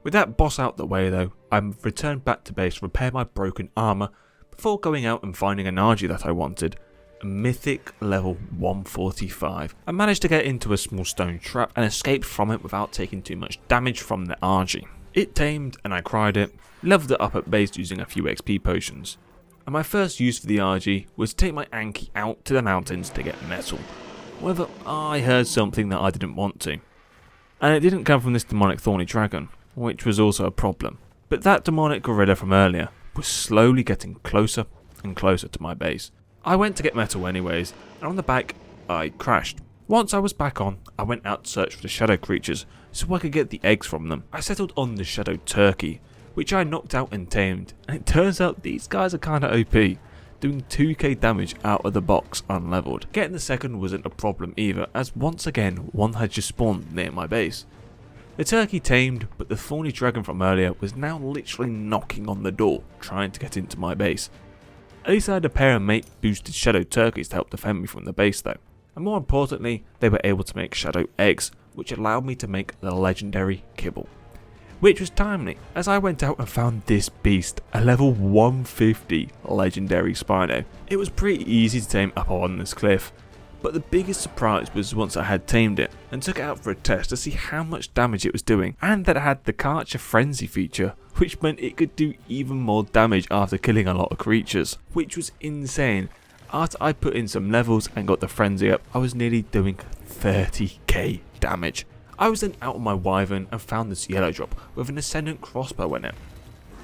With that boss out the way though, I returned back to base to repair my broken armour before going out and finding an Argy that I wanted, Mythic level 145. I managed to get into a small stone trap and escaped from it without taking too much damage from the RG. It tamed and I cried it, leveled it up at base using a few XP potions. And my first use for the RG was to take my Anki out to the mountains to get metal. However, I heard something that I didn't want to. And it didn't come from this demonic thorny dragon, which was also a problem. But that demonic gorilla from earlier was slowly getting closer and closer to my base. I went to get metal anyways, and on the back, I crashed. Once I was back on, I went out to search for the shadow creatures so I could get the eggs from them. I settled on the shadow turkey, which I knocked out and tamed, and it turns out these guys are kinda OP, doing 2k damage out of the box unleveled. Getting the second wasn't a problem either, as once again one had just spawned near my base. The turkey tamed, but the thorny dragon from earlier was now literally knocking on the door, trying to get into my base. At least I had a pair of mate boosted shadow turkeys to help defend me from the base though. And more importantly, they were able to make shadow eggs, which allowed me to make the legendary kibble. Which was timely, as I went out and found this beast, a level 150 legendary Spino. It was pretty easy to tame up on this cliff, but the biggest surprise was once I had tamed it and took it out for a test to see how much damage it was doing, and that it had the Karcher Frenzy feature, which meant it could do even more damage after killing a lot of creatures, which was insane. After I put in some levels and got the frenzy up, I was nearly doing 30k damage. I was then out on my wyvern and found this yellow drop with an ascendant crossbow in it.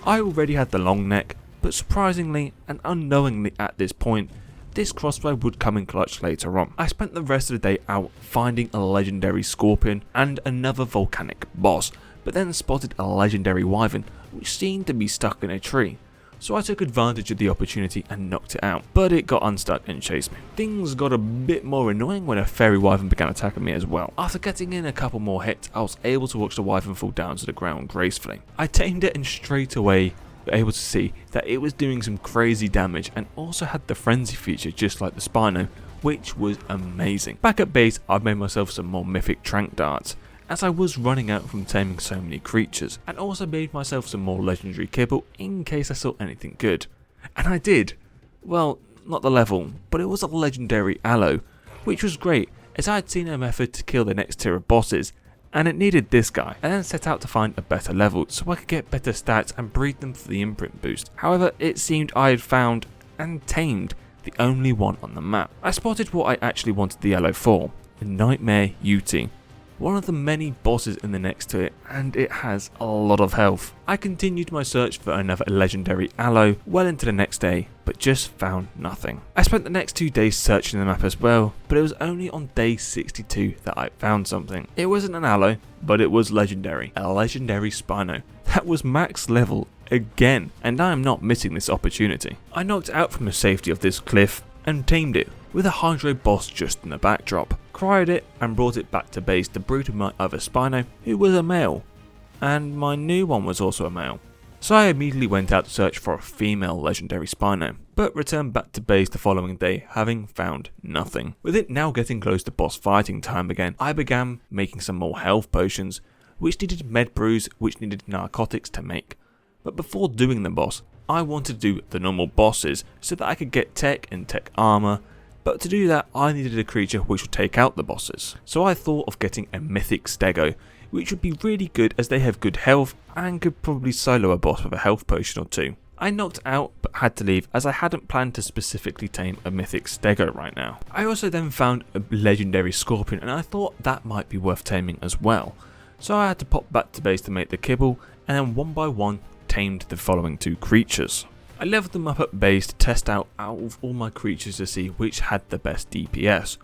I already had the long neck, but surprisingly and unknowingly at this point, this crossbow would come in clutch later on. I spent the rest of the day out finding a legendary scorpion and another volcanic boss, but then spotted a legendary wyvern which seemed to be stuck in a tree. So I took advantage of the opportunity and knocked it out, but it got unstuck and chased me. Things got a bit more annoying when a fairy wyvern began attacking me as well. After getting in a couple more hits, I was able to watch the wyvern fall down to the ground gracefully. I tamed it and straight away were able to see that it was doing some crazy damage and also had the frenzy feature just like the Spino, which was amazing. Back at base, I made myself some more mythic trank darts, as I was running out from taming so many creatures, and also made myself some more legendary kibble in case I saw anything good. And I did. Well, not the level, but it was a legendary aloe, which was great as I had seen a method to kill the next tier of bosses, and it needed this guy. I then set out to find a better level so I could get better stats and breed them for the imprint boost. However, it seemed I had found and tamed the only one on the map. I spotted what I actually wanted the aloe for, the Nightmare Yuti. One of the many bosses in the next to it, and it has a lot of health. I continued my search for another legendary aloe well into the next day, but just found nothing. I spent the next 2 days searching the map as well, but it was only on day 62 that I found something. It wasn't an aloe, but it was legendary, a legendary Spino. That was max level again, and I am not missing this opportunity. I knocked out from the safety of this cliff and tamed it with a hydro boss just in the backdrop. Cried it and brought it back to base to breed with my other Spino, who was a male, and my new one was also a male. So I immediately went out to search for a female legendary Spino, but returned back to base the following day having found nothing. With it now getting close to boss fighting time again, I began making some more health potions, which needed med brews, which needed narcotics to make. But before doing the boss, I wanted to do the normal bosses so that I could get tech and tech armor, but to do that I needed a creature which would take out the bosses. So I thought of getting a mythic stego, which would be really good as they have good health and could probably solo a boss with a health potion or two. I knocked out but had to leave as I hadn't planned to specifically tame a mythic stego right now. I also then found a legendary scorpion and I thought that might be worth taming as well. So I had to pop back to base to make the kibble and then one by one tamed the following 2 creatures. I leveled them up at base to test out of all my creatures to see which had the best DPS.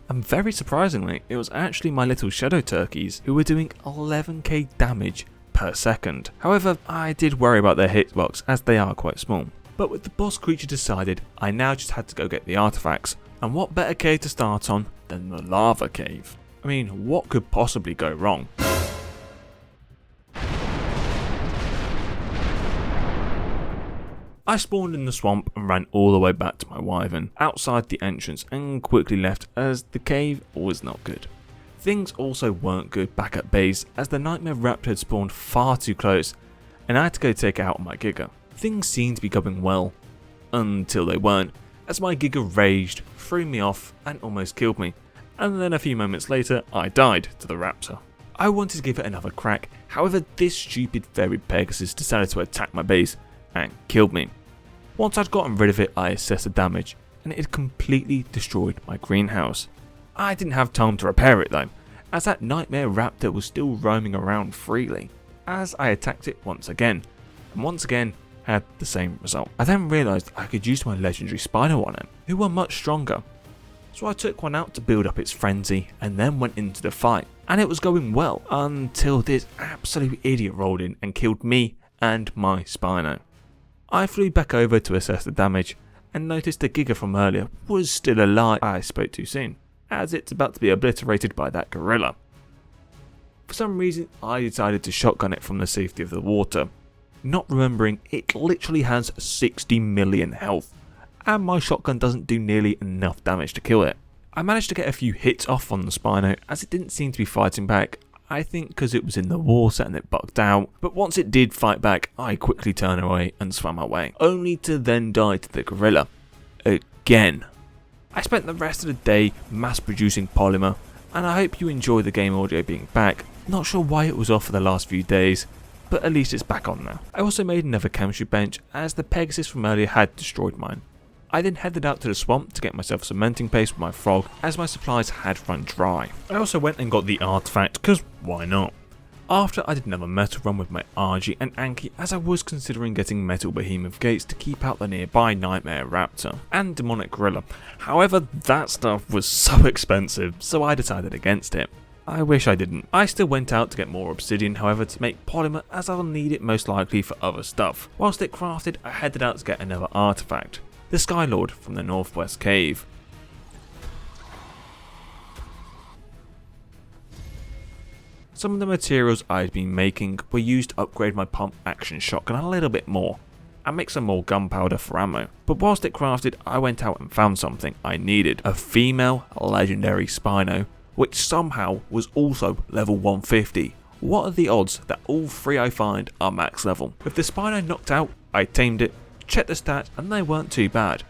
And very surprisingly, it was actually my little shadow turkeys who were doing 11k damage per second. However, I did worry about their hitbox as they are quite small. But with the boss creature decided, I now just had to go get the artifacts. And what better cave to start on than the lava cave? I mean, what could possibly go wrong? I spawned in the swamp and ran all the way back to my wyvern outside the entrance and quickly left as the cave was not good. Things also weren't good back at base as the nightmare raptor had spawned far too close and I had to go take it out on my giga. Things seemed to be going well until they weren't, as my Giga raged, threw me off and almost killed me, and then a few moments later I died to the raptor. I wanted to give it another crack, however this stupid fairy Pegasus decided to attack my base and killed me. Once I'd gotten rid of it, I assessed the damage, and it had completely destroyed my greenhouse. I didn't have time to repair it though, as that nightmare raptor was still roaming around freely, as I attacked it once again, and once again had the same result. I then realised I could use my legendary Spino on it, who were much stronger. So I took one out to build up its frenzy and then went into the fight, and it was going well until this absolute idiot rolled in and killed me and my Spino. I flew back over to assess the damage and noticed the Giga from earlier was still alive. I spoke too soon, as it's about to be obliterated by that gorilla. For some reason I decided to shotgun it from the safety of the water, not remembering it literally has 60 million health, and my shotgun doesn't do nearly enough damage to kill it. I managed to get a few hits off on the Spino as it didn't seem to be fighting back, I think because it was in the water and it bugged out, but once it did fight back I quickly turned away and swam away, only to then die to the gorilla. Again. I spent the rest of the day mass producing polymer, and I hope you enjoy the game audio being back. Not sure why it was off for the last few days, but at least it's back on now. I also made another chemistry bench as the Pegasus from earlier had destroyed mine. I then headed out to the swamp to get myself cementing paste with my frog as my supplies had run dry. I also went and got the artifact because why not? After I did another metal run with my RG and Anki as I was considering getting metal behemoth gates to keep out the nearby nightmare raptor and demonic gorilla. However, that stuff was so expensive, so I decided against it. I wish I didn't. I still went out to get more obsidian however to make polymer as I'll need it most likely for other stuff. Whilst it crafted, I headed out to get another artifact, the Skylord from the Northwest Cave. Some of the materials I had been making were used to upgrade my pump action shotgun a little bit more and make some more gunpowder for ammo. But whilst it crafted, I went out and found something I needed, a female legendary Spino, which somehow was also level 150. What are the odds that all three I find are max level? With the Spino knocked out, I tamed it, checked the stats and they weren't too bad.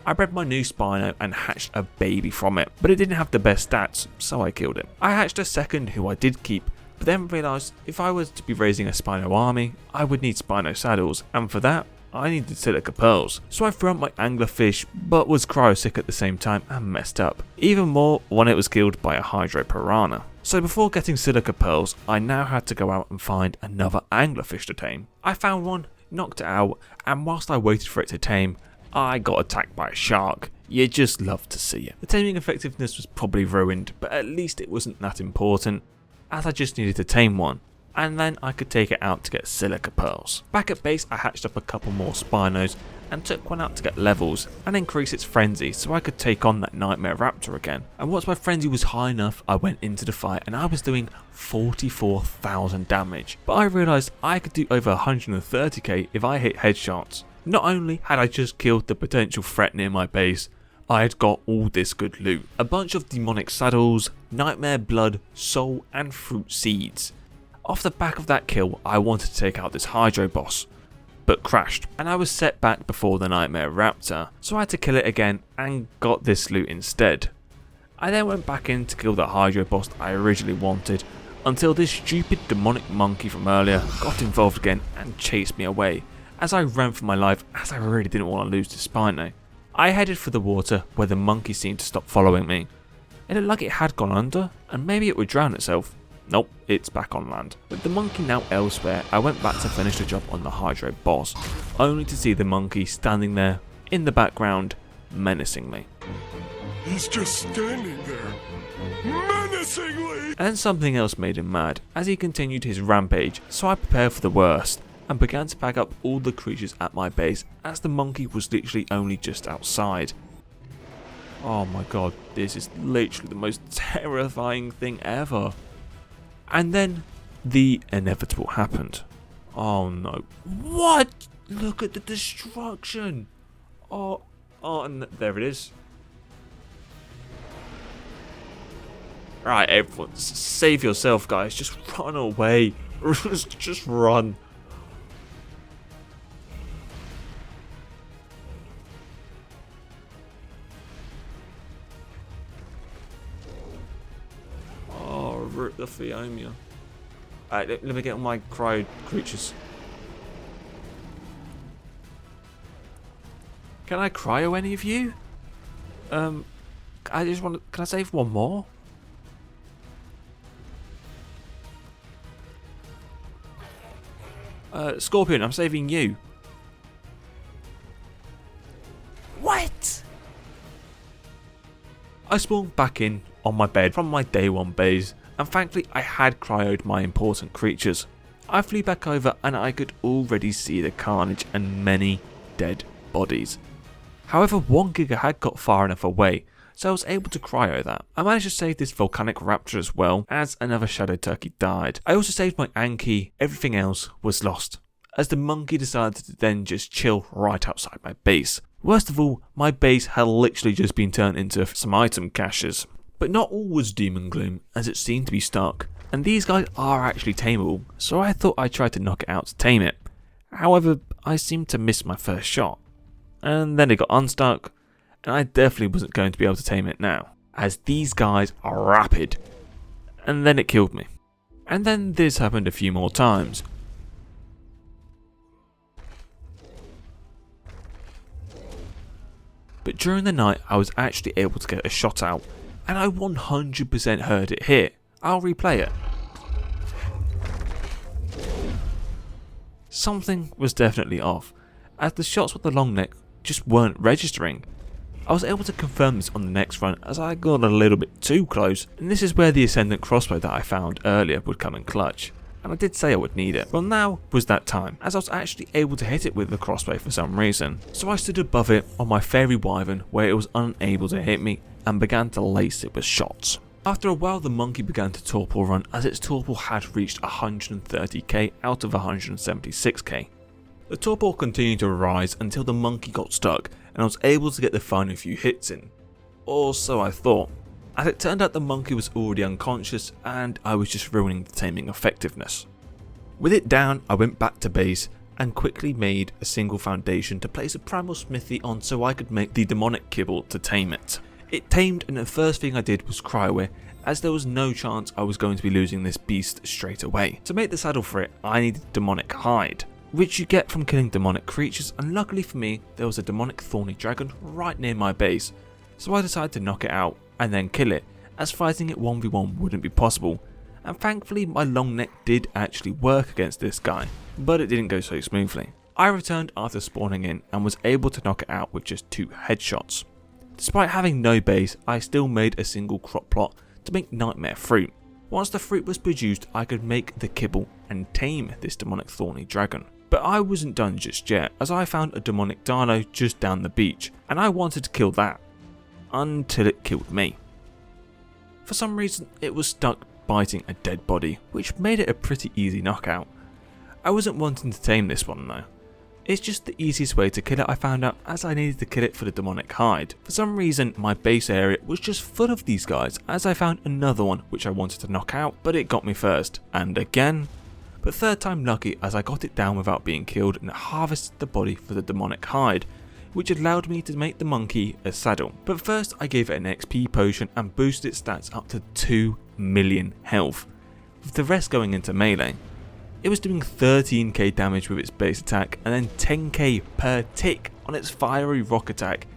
I bred my new Spino and hatched a baby from it, but it didn't have the best stats, so I killed it. I hatched a second who I did keep, but then realised if I was to be raising a Spino army, I would need Spino saddles, and for that, I needed silica pearls. So I threw out my anglerfish, but was cryosick at the same time and messed up. Even more when it was killed by a hydro piranha. So before getting silica pearls, I now had to go out and find another anglerfish to tame. I found one, knocked it out, and whilst I waited for it to tame, I got attacked by a shark. You just love to see it. The taming effectiveness was probably ruined, but at least it wasn't that important, as I just needed to tame one, and then I could take it out to get silica pearls. Back at base I hatched up a couple more Spinos and took one out to get levels and increase its frenzy so I could take on that nightmare raptor again. And once my frenzy was high enough I went into the fight and I was doing 44,000 damage, but I realised I could do over 130k if I hit headshots. Not only had I just killed the potential threat near my base, I had got all this good loot. A bunch of demonic saddles, nightmare blood, soul and fruit seeds. Off the back of that kill I wanted to take out this hydro boss, but crashed and I was set back before the nightmare raptor, so I had to kill it again and got this loot instead. I then went back in to kill the hydro boss I originally wanted, until this stupid demonic monkey from earlier got involved again and chased me away as I ran for my life, as I really didn't want to lose to Spino. I headed for the water where the monkey seemed to stop following me. It looked like it had gone under and maybe it would drown itself. Nope, it's back on land. With the monkey now elsewhere, I went back to finish the job on the hydro boss, only to see the monkey standing there in the background menacingly. He's just standing there, menacingly! And then something else made him mad as he continued his rampage, so I prepared for the worst and began to bag up all the creatures at my base as the monkey was literally only just outside. Oh my god, this is literally the most terrifying thing ever. And then the inevitable happened. Oh no. What? Look at the destruction. Oh, and there it is. Right, everyone, save yourself, guys. Just run away. Just run. Phiomia. Let me get all my cryo creatures. Can I cryo any of you? I just want to... Can I save one more? Scorpion, I'm saving you. What? I spawned back in on my bed from my day 1 base, and thankfully I had cryoed my important creatures. I flew back over and I could already see the carnage and many dead bodies. However, 1 Giga had got far enough away, so I was able to cryo that. I managed to save this volcanic raptor as well, as another shadow turkey died. I also saved my Anki, everything else was lost, as the monkey decided to then just chill right outside my base. Worst of all, my base had literally just been turned into some item caches. But not all was doom and gloom, as it seemed to be stuck, and these guys are actually tameable, so I thought I'd try to knock it out to tame it. However, I seemed to miss my first shot, and then it got unstuck, and I definitely wasn't going to be able to tame it now, as these guys are rapid. And then it killed me. And then this happened a few more times. But during the night I was actually able to get a shot out, and I 100% heard it hit. I'll replay it. Something was definitely off, as the shots with the long neck just weren't registering. I was able to confirm this on the next run as I got a little bit too close, and this is where the Ascendant crossbow that I found earlier would come in clutch. And I did say I would need it. Well, now was that time, as I was actually able to hit it with the crossbow for some reason. So I stood above it on my fairy wyvern where it was unable to hit me and began to lace it with shots. After a while the monkey began to torpor run, as its torpor had reached 130k out of 176k. The torpor continued to rise until the monkey got stuck and I was able to get the final few hits in. Or so I thought. As it turned out the monkey was already unconscious and I was just ruining the taming effectiveness. With it down I went back to base and quickly made a single foundation to place a primal smithy on so I could make the demonic kibble to tame it. It tamed and the first thing I did was cryo it, as there was no chance I was going to be losing this beast straight away. To make the saddle for it I needed demonic hide, which you get from killing demonic creatures, and luckily for me there was a demonic thorny dragon right near my base, so I decided to knock it out and then kill it, as fighting it 1v1 wouldn't be possible, and thankfully my long neck did actually work against this guy, but it didn't go so smoothly. I returned after spawning in and was able to knock it out with just 2 headshots. Despite having no base, I still made a single crop plot to make nightmare fruit. Once the fruit was produced I could make the kibble and tame this demonic thorny dragon. But I wasn't done just yet, as I found a demonic Dino just down the beach and I wanted to kill that, until it killed me. For some reason it was stuck biting a dead body, which made it a pretty easy knockout. I wasn't wanting to tame this one though. It's just the easiest way to kill it I found out, as I needed to kill it for the demonic hide. For some reason my base area was just full of these guys, as I found another one which I wanted to knock out, but it got me first, and again. But third time lucky, as I got it down without being killed and harvested the body for the demonic hide, which allowed me to make the monkey a saddle. But first I gave it an XP potion and boosted its stats up to 2 million health, with the rest going into melee. It was doing 13k damage with its base attack and then 10k per tick on its fiery rock attack,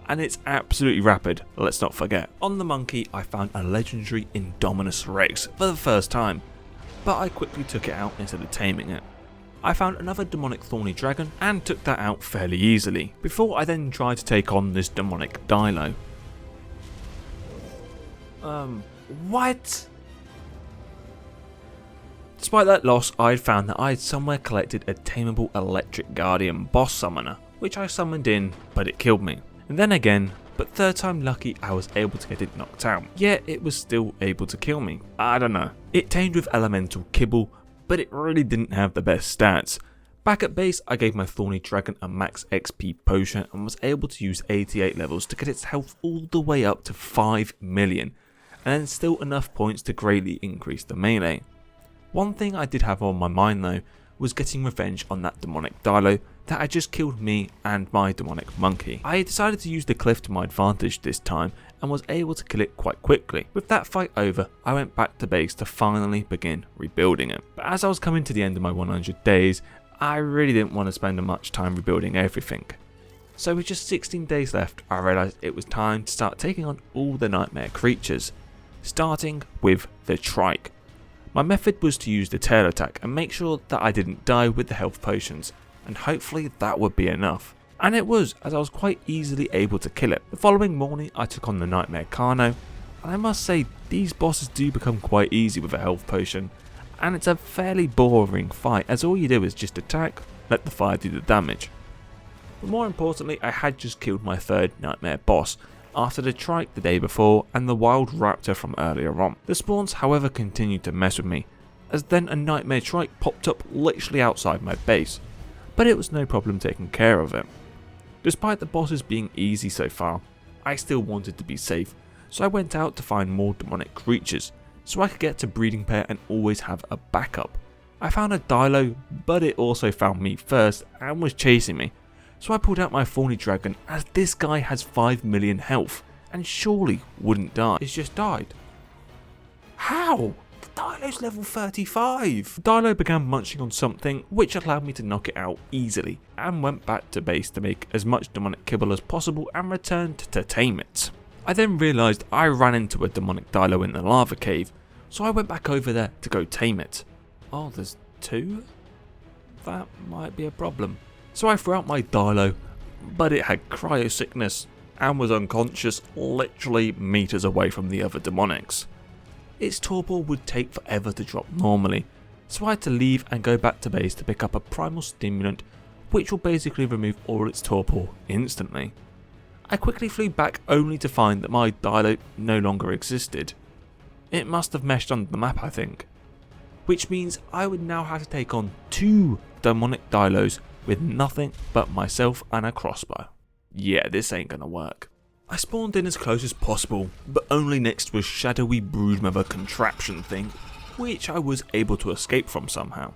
and it's absolutely rapid, let's not forget. On the monkey I found a legendary Indominus Rex for the first time, but I quickly took it out instead of taming it. I found another demonic thorny dragon and took that out fairly easily, before I then tried to take on this demonic Dino. What? Despite that loss, I had found that I had somewhere collected a tameable electric guardian boss summoner, which I summoned in, but it killed me. And then again, but third time lucky I was able to get it knocked out, yet it was still able to kill me. I don't know. It tamed with elemental kibble, but it really didn't have the best stats. Back at base I gave my thorny dragon a max XP potion and was able to use 88 levels to get its health all the way up to 5 million, and then still enough points to greatly increase the melee. One thing I did have on my mind though was getting revenge on that demonic Dino that had just killed me and my demonic monkey. I decided to use the cliff to my advantage this time and was able to kill it quite quickly. With that fight over, I went back to base to finally begin rebuilding it. But as I was coming to the end of my 100 days, I really didn't want to spend much time rebuilding everything. So with just 16 days left, I realised it was time to start taking on all the nightmare creatures, starting with the trike. My method was to use the tail attack and make sure that I didn't die with the health potions, and hopefully that would be enough. And it was, as I was quite easily able to kill it. The following morning I took on the Nightmare Carno, and I must say these bosses do become quite easy with a health potion, and it's a fairly boring fight as all you do is just attack, let the fire do the damage. But more importantly, I had just killed my third Nightmare boss, after the trike the day before and the wild raptor from earlier on. The spawns however continued to mess with me, as then a Nightmare trike popped up literally outside my base, but it was no problem taking care of it. Despite the bosses being easy so far, I still wanted to be safe, so I went out to find more demonic creatures, so I could get to breeding pair and always have a backup. I found a Dino, but it also found me first and was chasing me, so I pulled out my Thorny Dragon as this guy has 5 million health and surely wouldn't die. It's just died. How? The Dino's level 35. Dino began munching on something which allowed me to knock it out easily and went back to base to make as much demonic kibble as possible and returned to tame it. I then realised I ran into a demonic Dino in the lava cave, so I went back over there to go tame it. Oh, there's two? That might be a problem. So I threw out my Dino, but it had cryo sickness and was unconscious literally meters away from the other demonics. Its torpor would take forever to drop normally, so I had to leave and go back to base to pick up a primal stimulant which will basically remove all its torpor instantly. I quickly flew back only to find that my Dino no longer existed. It must have meshed under the map I think, which means I would now have to take on 2 demonic Dinos with nothing but myself and a crossbow. Yeah, this ain't gonna work. I spawned in as close as possible, but only next to a shadowy broodmother contraption thing, which I was able to escape from somehow.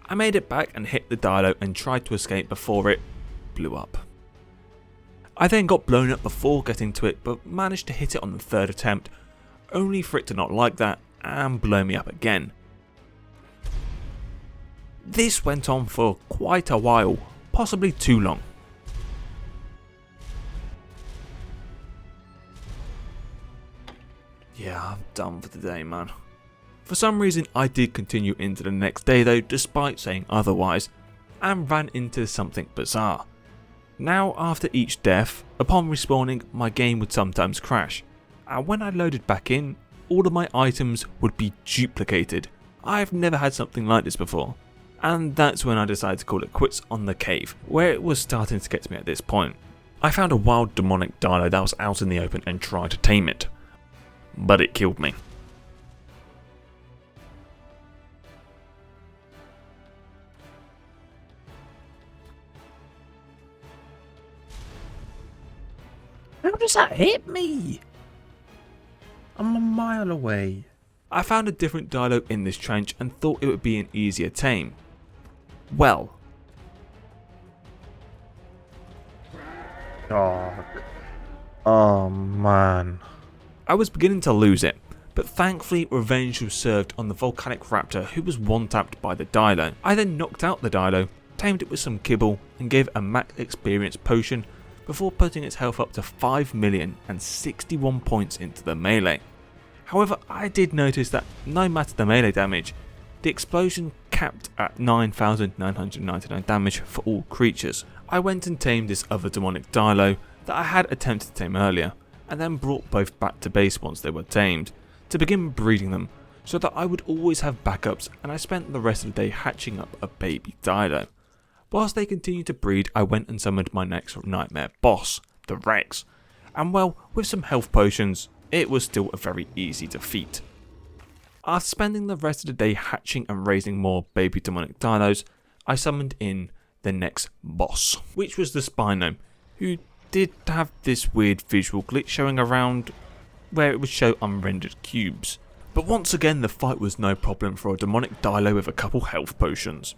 I made it back and hit the Dino and tried to escape before it blew up. I then got blown up before getting to it, but managed to hit it on the 3rd attempt, only for it to not like that and blow me up again. This went on for quite a while, possibly too long. Yeah, I'm done for the day, man. For some reason I did continue into the next day though, despite saying otherwise, and ran into something bizarre. Now after each death, upon respawning my game would sometimes crash, and when I loaded back in, all of my items would be duplicated. I've never had something like this before. And that's when I decided to call it quits on the cave, where it was starting to get to me at this point. I found a wild demonic Dino that was out in the open and tried to tame it, but it killed me. How does that hit me? I'm a mile away. I found a different Dino in this trench and thought it would be an easier tame. Well, Dog. Oh man. I was beginning to lose it, but thankfully revenge was served on the volcanic raptor who was one-tapped by the Dino. I then knocked out the Dino, tamed it with some kibble and gave it a max experience potion before putting its health up to 5 million and 61 points into the melee. However, I did notice that no matter the melee damage, the explosion capped at 9,999 damage for all creatures. I went and tamed this other demonic Dino that I had attempted to tame earlier, and then brought both back to base once they were tamed, to begin breeding them, so that I would always have backups, and I spent the rest of the day hatching up a baby Dino. Whilst they continued to breed, I went and summoned my next nightmare boss, the Rex, and well, with some health potions, it was still a very easy defeat. After spending the rest of the day hatching and raising more baby demonic Dinos, I summoned in the next boss, which was the Spino, who did have this weird visual glitch showing around where it would show unrendered cubes. But once again the fight was no problem for a demonic Dino with a couple health potions.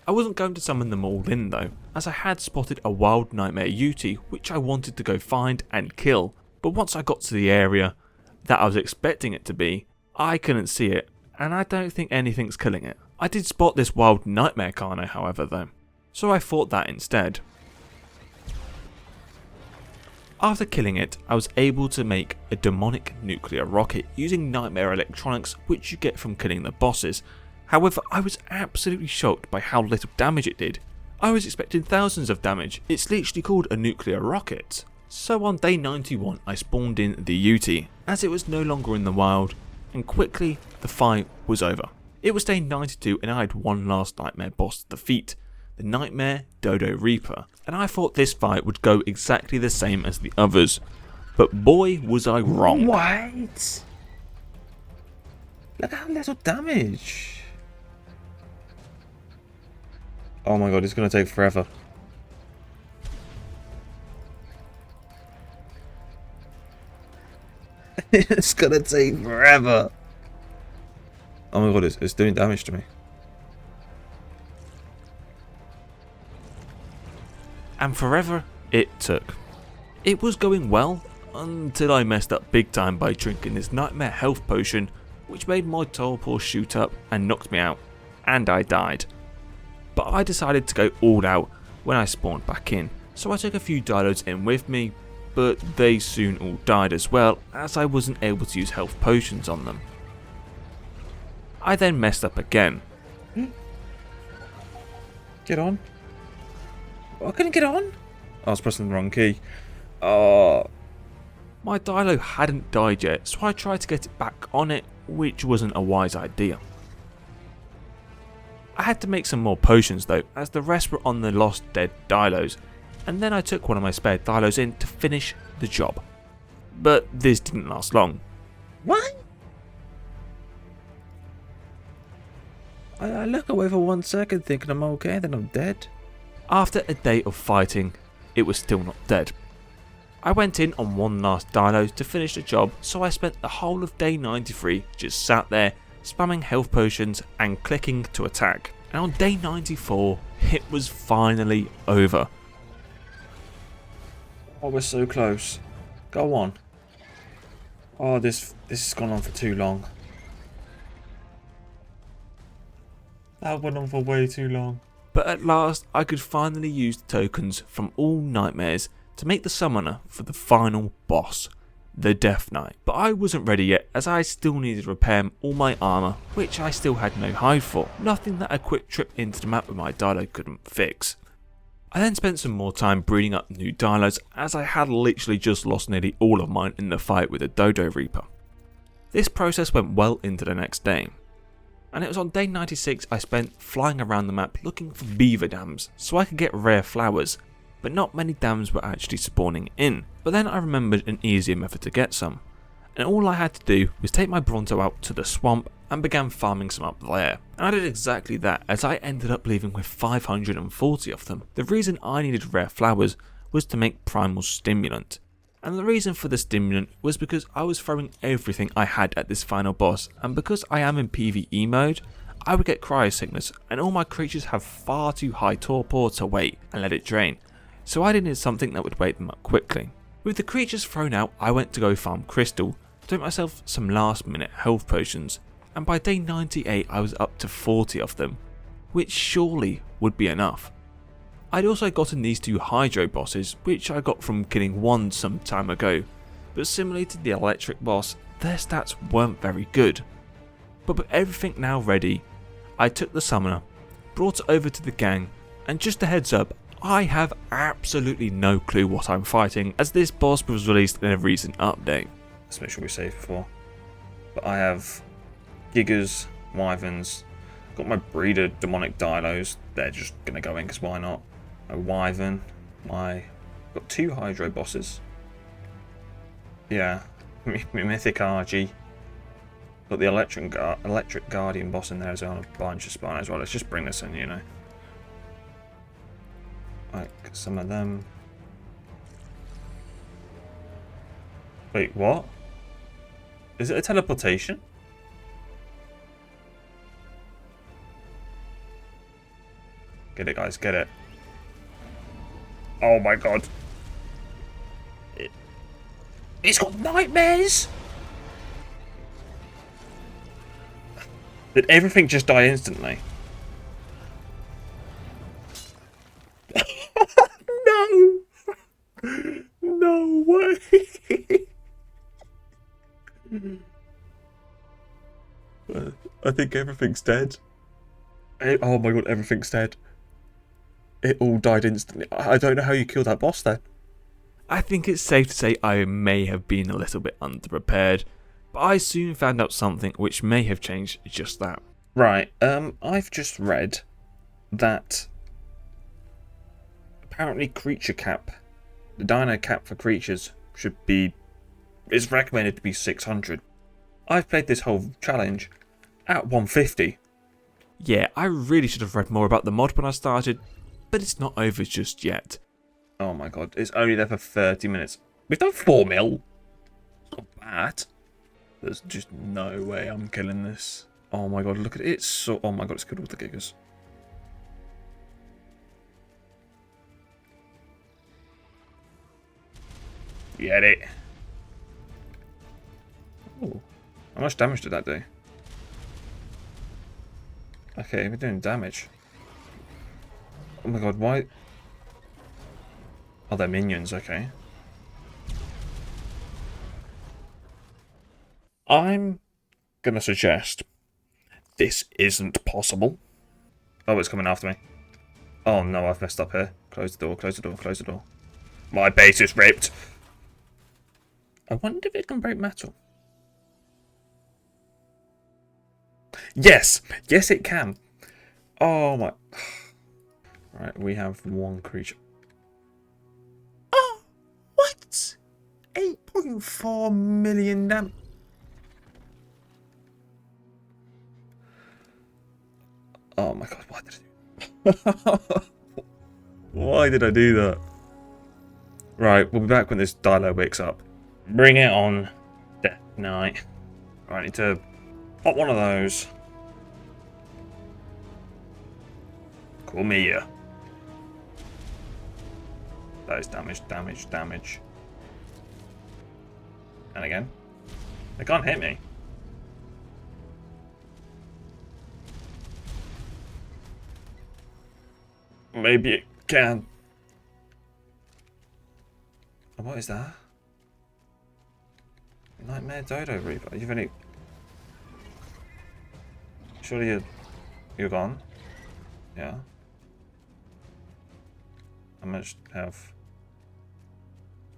I wasn't going to summon them all in though, as I had spotted a wild nightmare Yeti which I wanted to go find and kill, But once I got to the area that I was expecting it to be, I couldn't see it, and I don't think anything's killing it. I did spot this wild nightmare carno however though, so I fought that instead. After killing it, I was able to make a demonic nuclear rocket using nightmare electronics which you get from killing the bosses. However, I was absolutely shocked by how little damage it did. I was expecting thousands of damage. It's literally called a nuclear rocket. So on day 91 I spawned in the Uti, as it was no longer in the wild, and quickly the fight was over. It was day 92 and I had one last nightmare boss to defeat, the Nightmare Dodo Reaper, and I thought this fight would go exactly the same as the others, but boy was I wrong. What? Look at how little damage. Oh my god, it's going to take forever. It's going to take forever. Oh my god, it's doing damage to me. And forever it took. It was going well until I messed up big time by drinking this nightmare health potion, which made my torpor shoot up and knocked me out, and I died. But I decided to go all out when I spawned back in, so I took a few dinos in with me, but they soon all died as well as I wasn't able to use health potions on them. I then messed up again. Get on. I couldn't get on. I was pressing the wrong key. Oh. My Dino hadn't died yet, so I tried to get it back on it, which wasn't a wise idea. I had to make some more potions though, as the rest were on the lost dead Dinos, and then I took one of my spare Dinos in to finish the job. But this didn't last long. What? I look away for 1 second thinking I'm okay, then I'm dead. After a day of fighting, it was still not dead. I went in on one last Dino to finish the job, so I spent the whole of day 93 just sat there, spamming health potions and clicking to attack. And on day 94, it was finally over. Oh, we're so close. Go on. Oh, this has gone on for too long. That went on for way too long. But at last, I could finally use the tokens from all nightmares to make the summoner for the final boss, the Death Knight. But I wasn't ready yet, as I still needed to repair all my armour, which I still had no hide for. Nothing that a quick trip into the map with my Dino couldn't fix. I then spent some more time breeding up new Dinos, as I had literally just lost nearly all of mine in the fight with the Dodo Reaper. This process went well into the next day. And it was on day 96 I spent flying around the map looking for beaver dams so I could get rare flowers, but not many dams were actually spawning in. But then I remembered an easier method to get some, and all I had to do was take my Bronto out to the swamp and began farming some up there. And I did exactly that, as I ended up leaving with 540 of them. The reason I needed rare flowers was to make Primal Stimulant. And the reason for the stimulant was because I was throwing everything I had at this final boss, and because I am in PvE mode, I would get cryo sickness and all my creatures have far too high torpor to wait and let it drain, so I needed something that would wake them up quickly. With the creatures thrown out, I went to go farm Crystal, to make myself some last minute health potions, and by day 98 I was up to 40 of them, which surely would be enough. I'd also gotten these two Hydro bosses, which I got from killing one some time ago, but similarly to the electric boss, their stats weren't very good. But with everything now ready, I took the summoner, brought it over to the gang, and just a heads up, I have absolutely no clue what I'm fighting, as this boss was released in a recent update. Let's make sure we save before. But I have Gigas, Wyverns, got my breeder demonic Dinos, they're just gonna go in because why not? A Wyvern, got two Hydro bosses. Yeah, Mythic RG. Got the Electric Guardian boss in there as well, and a bunch of Spine as well. Let's just bring this in, you know. Like some of them. Wait, what? Is it a teleportation? Get it, guys, get it. Oh my god. It's got nightmares! Did everything just die instantly? No! No way! I think everything's dead. Oh my god, everything's dead. It all died instantly. I don't know how you killed that boss then. I think it's safe to say I may have been a little bit underprepared, but I soon found out something which may have changed just that. Right, I've just read that apparently creature cap, the dino cap for creatures is recommended to be 600. I've played this whole challenge at 150. Yeah, I really should have read more about the mod when I started, but it's not over just yet. Oh my god, it's only there for 30 minutes. We've done 4 mil. It's not bad. There's just no way I'm killing this. Oh my god, look at it. Oh my god, it's killed all the gigas. Get it. Oh, how much damage did that do? Okay, we're doing damage. Oh my god, why? Oh, they're minions, okay. I'm gonna suggest this isn't possible. Oh, it's coming after me. Oh no, I've messed up here. Close the door, close the door, close the door. My base is ripped. I wonder if it can break metal. Yes! Yes, it can. Oh my. Right, we have one creature. Oh! What? 8.4 million damage. Oh my god, why did I do that? Why did I do that? Right, we'll be back when this Dino wakes up. Bring it on, Death Knight. Right, I need to pop one of those. Call me here. That is damage, damage, damage. And again. They can't hit me. Maybe it can. Oh, what is that? Nightmare Dodo Reaper. You've only. Surely you're gone. Yeah. How much health?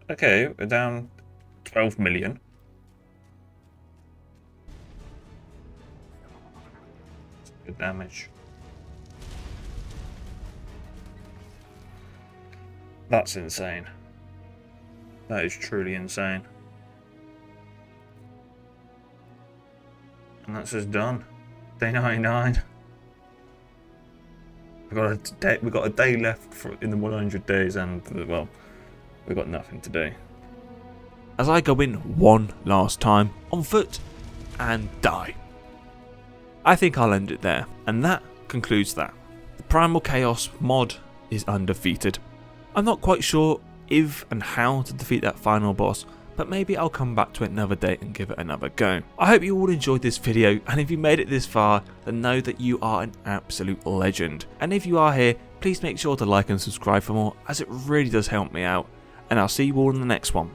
Okay, we're down 12 million. That's good damage. That's insane. That is truly insane. And that's us done. Day 99. We've got a day left in the 100 days, and well, we've got nothing to do. As I go in one last time on foot and die. I think I'll end it there, and that concludes that. The Primal Chaos mod is undefeated. I'm not quite sure if and how to defeat that final boss, but maybe I'll come back to it another day and give it another go. I hope you all enjoyed this video, and if you made it this far, then know that you are an absolute legend. And if you are here, please make sure to like and subscribe for more, as it really does help me out, and I'll see you all in the next one.